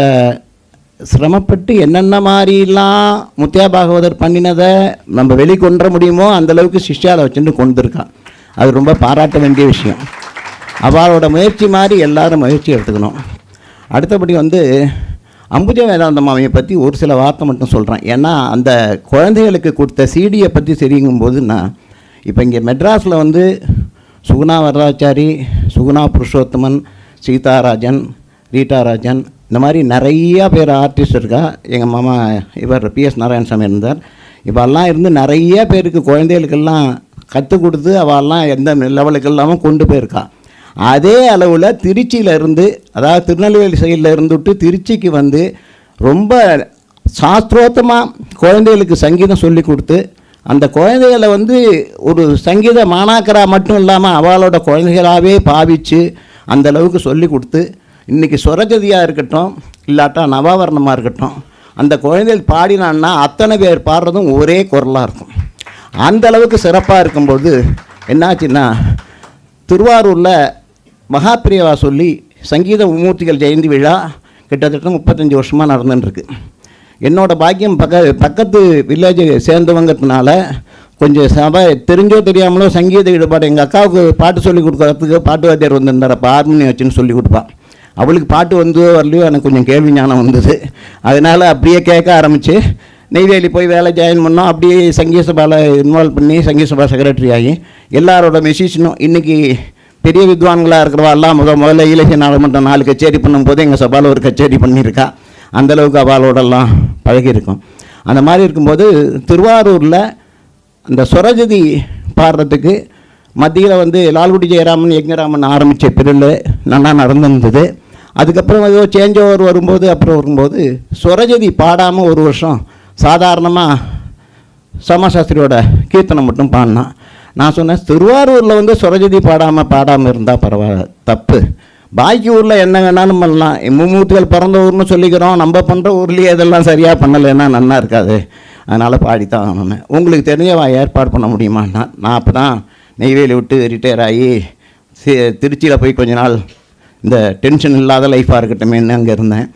Speaker 7: சிரமப்பட்டு என்னென்ன மாதிரிலாம் முத்தியா பாகவதர் பண்ணினதை நம்ம வெளிக்கொன்ற முடியுமோ அந்தளவுக்கு சிஷ்யாவை வச்சுட்டு கொண்டிருக்கான். அது ரொம்ப பாராட்ட வேண்டிய விஷயம். அவளோட முயற்சி மாதிரி எல்லோரும் முயற்சி எடுத்துக்கணும். அடுத்தபடி அம்புஜ வேதாந்த மாமியை பற்றி ஒரு சில வார்த்தை மட்டும் சொல்கிறேன். ஏன்னா அந்த குழந்தைகளுக்கு கொடுத்த சீடியை பற்றி தெரியுங்கும்போதுன்னா, இப்போ இங்கே மெட்ராஸில் சுகுணா வரதாச்சாரி, சுகுணா புருஷோத்தமன், சீதாராஜன், ரீட்டாராஜன், இந்த மாதிரி நிறையா பேர் ஆர்டிஸ்ட் இருக்கா. எங்கள் மாமா இவர் பிஎஸ் நாராயணசாமி இருந்தார். இப்போல்லாம் இருந்து நிறைய பேருக்கு குழந்தைகளுக்கெல்லாம் கற்றுக் கொடுத்து அவெல்லாம் எந்த லெவலுக்கு இல்லாமல் கொண்டு போயிருக்கா. அதே அளவில் திருச்சியிலேருந்து, அதாவது திருநெல்வேலி சைடில் இருந்துவிட்டு திருச்சிக்கு ரொம்ப சாஸ்திரோத்தமாக குழந்தைகளுக்கு சங்கீதம் சொல்லி கொடுத்து, அந்த குழந்தைகளை ஒரு சங்கீத மாணாக்கராக மட்டும் இல்லாமல் அவளோட குழந்தைகளாகவே பாவித்து அந்தளவுக்கு சொல்லி கொடுத்து, இன்றைக்கி சுரஜதியாக இருக்கட்டும் இல்லாட்டா நவாவரணமாக இருக்கட்டும், அந்த குழந்தைகள் பாடினான்னா அத்தனை பேர் பாடுறதும் ஒரே குரலாக இருக்கும். அந்தளவுக்கு சிறப்பாக இருக்கும்போது என்னாச்சுன்னா, திருவாரூரில் மகாபிரியவா சொல்லி சங்கீத மும்மூர்த்திகள் ஜெயந்தி விழா கிட்டத்தட்ட 35 வருஷமாக நடந்துட்டுருக்கு. என்னோடய பாக்கியம் பக்கத்து வில்லேஜ் சேர்ந்தவங்கிறதுனால கொஞ்சம் சபை தெரிஞ்சோ தெரியாமலோ சங்கீத ஈடுபாடு. எங்கள் அக்காவுக்கு பாட்டு சொல்லி கொடுக்குறதுக்கு பாட்டு வாத்தியார் வந்திருந்தார். அப்போ ஹார்மோனி வச்சுன்னு சொல்லி கொடுப்பான். அவளுக்கு பாட்டு வரலையோ எனக்கு கொஞ்சம் கேள்வி ஞானம் வந்தது. அதனால் அப்படியே கேட்க ஆரம்பித்து நெய்வேலி போய் வேலை ஜாயின் பண்ணோம். அப்படியே சங்கீத சபாவில் இன்வால்வ் பண்ணி சங்கீத சபா செக்ரட்டரி ஆகி எல்லாரோட மெசிஷனும் இன்றைக்கி பெரிய வித்வான்களாக இருக்கிறவாள்லாம் முதல்ல இலக்கிய நாடகமன்றம் 4 கச்சேரி பண்ணும்போது எங்கள் சபாவில் ஒரு கச்சேரி பண்ணியிருக்கா. அந்தளவுக்கு அவளோடெல்லாம் பழகியிருக்கும். அந்த மாதிரி இருக்கும்போது திருவாரூரில் அந்த சுரஜதி பாடுறதுக்கு மத்தியில் வந்து லால்குடி ஜெயராமன் யங்கராமன் ஆரம்பித்த பிரிவில் நல்லா நடந்திருந்தது. அதுக்கப்புறம் ஏதோ சேஞ்ச் ஓவர் வரும்போது சுரஜதி பாடாமல் ஒரு வருஷம் சாதாரணமாக சோமசாஸ்திரியோட கீர்த்தனை மட்டும் பாடினான். நான் சொன்னேன், திருவாரூரில் வந்து சுரஜதி பாடாமல் இருந்தால் பரவாயில்ல, தப்பு. பாக்கி ஊரில் என்ன வேணாலும் பண்ணலாம். மும்மூர்த்திகள் பிறந்த ஊர்னு சொல்லிக்கிறோம், நம்ம பண்ணுற ஊர்லேயே இதெல்லாம் சரியாக பண்ணலைன்னா நல்லா இருக்காது, அதனால் பாடித்தான் ஆகணும். உங்களுக்கு தெரிஞ்சவா ஏற்பாடு பண்ண முடியுமான்னா, நான் அப்போ தான் நெய்வேலி விட்டு ரிட்டையர் ஆகி திருச்சியில் போய் கொஞ்ச நாள் இந்த டென்ஷன் இல்லாத லைஃபாக இருக்கட்டுமேன்னு அங்கே இருந்தேன்.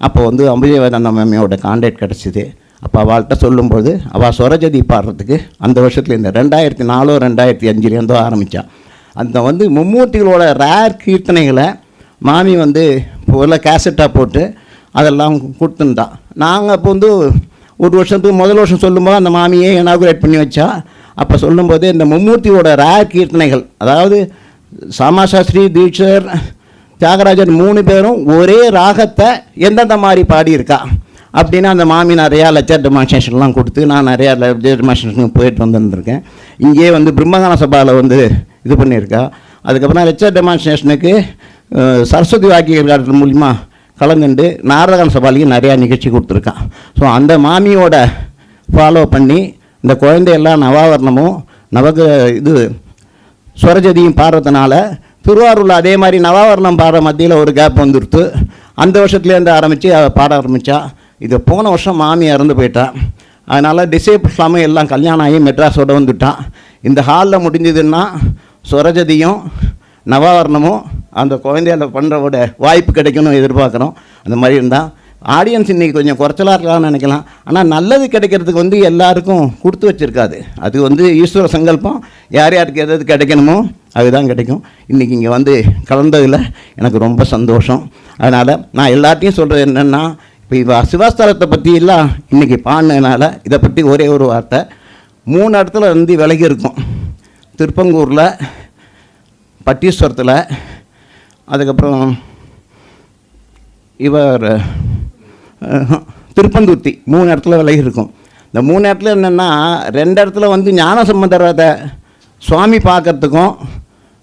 Speaker 7: அப்போ வந்து அம்புஜவேதாந்த மேமையோட கான்டாக்ட் கிடச்சிது. அப்போ அவள்கிட்ட சொல்லும்போது அவள் சுரஜதி பாடுறதுக்கு அந்த வருஷத்தில் இந்த 2004 2005 ஆரம்பித்தான். அந்த வந்து மும்மூர்த்திகளோட ரேர் கீர்த்தனைகளை மாமி வந்து ஒரு கேசட்டாக போட்டு அதெல்லாம் கொடுத்துருந்தான். நாங்கள் அப்போ வந்து ஒரு வருஷத்துக்கு முதல் வருஷம் சொல்லும்போது அந்த மாமியே இனாகுரேட் பண்ணி வச்சா. அப்போ சொல்லும்போது இந்த மும்மூர்த்தியோட ரேர் கீர்த்தனைகள், அதாவது சாமாசாஸ்திரி, தீட்சர், தியாகராஜன் 3 பேரும் ஒரே ராகத்தை எந்தெந்த மாதிரி பாடியிருக்கா அப்படின்னு அந்த மாமி நிறையா லெக்சர் டெமான்ஸ்ட்ரேஷன்லாம் கொடுத்து நான் நிறையா லெக்சர் டெமான்ஸ்ட்ரேஷனுக்கு போயிட்டு வந்துருக்கேன். இங்கேயே வந்து பிரம்மகான சபாவில் வந்து இது பண்ணியிருக்கா. அதுக்கப்புறம் லெக்சர் டெமான்ஸ்ட்ரேஷனுக்கு சரஸ்வதி வாக்கியர்கள் மூலிமா கலந்துண்டு நாரதகான சபாலையும் நிறையா நிகழ்ச்சி கொடுத்துருக்கான். ஸோ அந்த மாமியோட ஃபாலோ பண்ணி இந்த குழந்தையெல்லாம் நவாவரணமும் இது சுரஜதியும் பாடுறதுனால திருவாரூரில் அதே மாதிரி நவாவரணம் பாடுற மத்தியில் ஒரு கேப் வந்துடுத்து. அந்த வருஷத்துலேருந்து ஆரம்பித்து பாட ஆரம்பித்தா. இது போன வருஷம் மாமி இறந்து போயிட்டா. அதனால் டிசேபிள் இல்லாமல் எல்லாம் கல்யாணம் ஆகி மெட்ராஸோடு வந்துட்டான். இந்த ஹாலில் முடிஞ்சதுன்னா சுரஜதியும் நவாவரணமும் அந்த குழந்தையில பண்ணுறவோட வாய்ப்பு கிடைக்கணும் எதிர்பார்க்குறோம். அந்த மாதிரி இருந்தால் ஆடியன்ஸ் இன்றைக்கி கொஞ்சம் குறைச்சலாக இருக்கலாம்னு நினைக்கலாம். ஆனால் நல்லது கிடைக்கிறதுக்கு வந்து எல்லாருக்கும் கொடுத்து வச்சுருக்காது. அது வந்து ஈஸ்வர சங்கல்பம். யார் யாருக்கு எது கிடைக்கணுமோ அதுதான் கிடைக்கும். இன்றைக்கி இங்கே வந்து கலந்ததில் எனக்கு ரொம்ப சந்தோஷம். அதனால் நான் எல்லாத்தையும் சொல்கிறது என்னென்னா, இப்போ சிவஸ்தலத்தை பற்றி எல்லாம் இன்றைக்கி பாடினதுனால இதை பற்றி ஒரே ஒரு வார்த்தை. 3 இடத்துல வந்து விலகி இருக்கும். திருப்பங்கூரில், பட்டீஸ்வரத்தில், அதுக்கப்புறம் இவர் திருப்பந்துர்த்தி 3 இடத்துல விலகி இருக்கும். இந்த 3 இடத்துல என்னென்னா, 2 இடத்துல வந்து ஞானசம்பந்தரை சுவாமி பார்க்குறதுக்கும்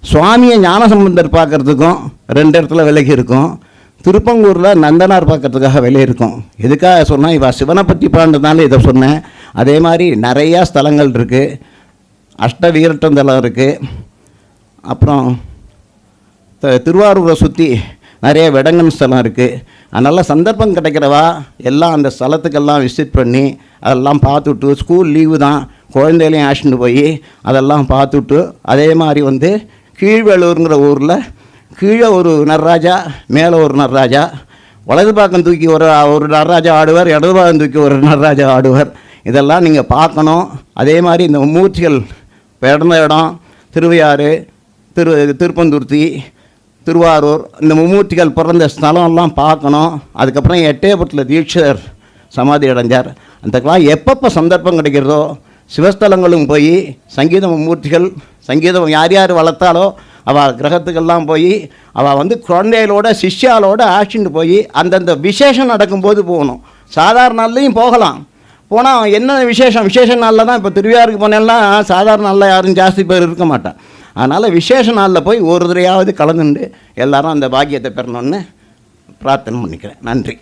Speaker 7: சுவாமியை ஞானசம்பந்தர் பார்க்குறதுக்கும் 2 இடத்துல விலகி இருக்கும். திருப்பங்கூரில் நந்தனார் பார்க்கறதுக்காக விலை இருக்கும். எதுக்காக சொன்னால், இவள் சிவனை பற்றி பாண்டதுனால இதை சொன்னேன். அதே மாதிரி நிறையா ஸ்தலங்கள் இருக்குது. அஷ்டவீரட்டந்தலம் இருக்குது. அப்புறம் திருவாரூரை சுற்றி நிறைய விடங்கன் ஸ்தலம் இருக்குது. அதனால் சந்தர்ப்பம் கிடைக்கிறவா எல்லாம் அந்த ஸ்தலத்துக்கெல்லாம் விசிட் பண்ணி அதெல்லாம் பார்த்துட்டு, ஸ்கூல் லீவு தான், குழந்தைகளையும் அழைச்சிட்டு போய் அதெல்லாம் பார்த்துட்டு, அதே மாதிரி வந்து கீழ்வேலூருங்கிற ஊரில் கீழே ஒரு நடராஜா, மேலே ஒரு நடராஜா, வலது பக்கம் தூக்கி ஒரு நடராஜா ஆடுவார், இடது பக்கம் தூக்கி ஒரு நடராஜா ஆடுவார். இதெல்லாம் நீங்கள் பார்க்கணும். அதே மாதிரி இந்த மூர்த்திகள் பிறந்த இடம் திருவையாறு, திருப்பந்துர்த்தி, திருவாரூர், இந்த மும்மூர்த்திகள் பிறந்த ஸ்தலம்லாம் பார்க்கணும். அதுக்கப்புறம் எட்டயபுரத்தில் தீட்சர் சமாதி அடைஞ்சார். அதுக்கெல்லாம் எப்பப்போ சந்தர்ப்பம் கிடைக்கிறதோ சிவஸ்தலங்களும் போய் சங்கீத மும்மூர்த்திகள், சங்கீதம் யார் யார் வளர்த்தாலோ அவள் கிரகத்துக்கெல்லாம் போய் அவள் வந்து குழந்தைகளோட சிஷ்யாலோட ஆட்சின்னு போய் அந்தந்த விசேஷம் நடக்கும்போது போகணும். சாதாரண நாள்லேயும் போகலாம். போனால் என்ன விசேஷ நாளில் தான் இப்போ திருவையாருக்கு போனேன்னா சாதாரண நாளில் யாரும் ஜாஸ்தி பேர் இருக்க மாட்டான். அதனால் விசேஷ நாளில் போய் ஒரு தடவையாவது கலந்துண்டு எல்லாரும் அந்த பாக்கியத்தை பெறணும்னு பிரார்த்தனை பண்ணிக்கிறேன். நன்றி.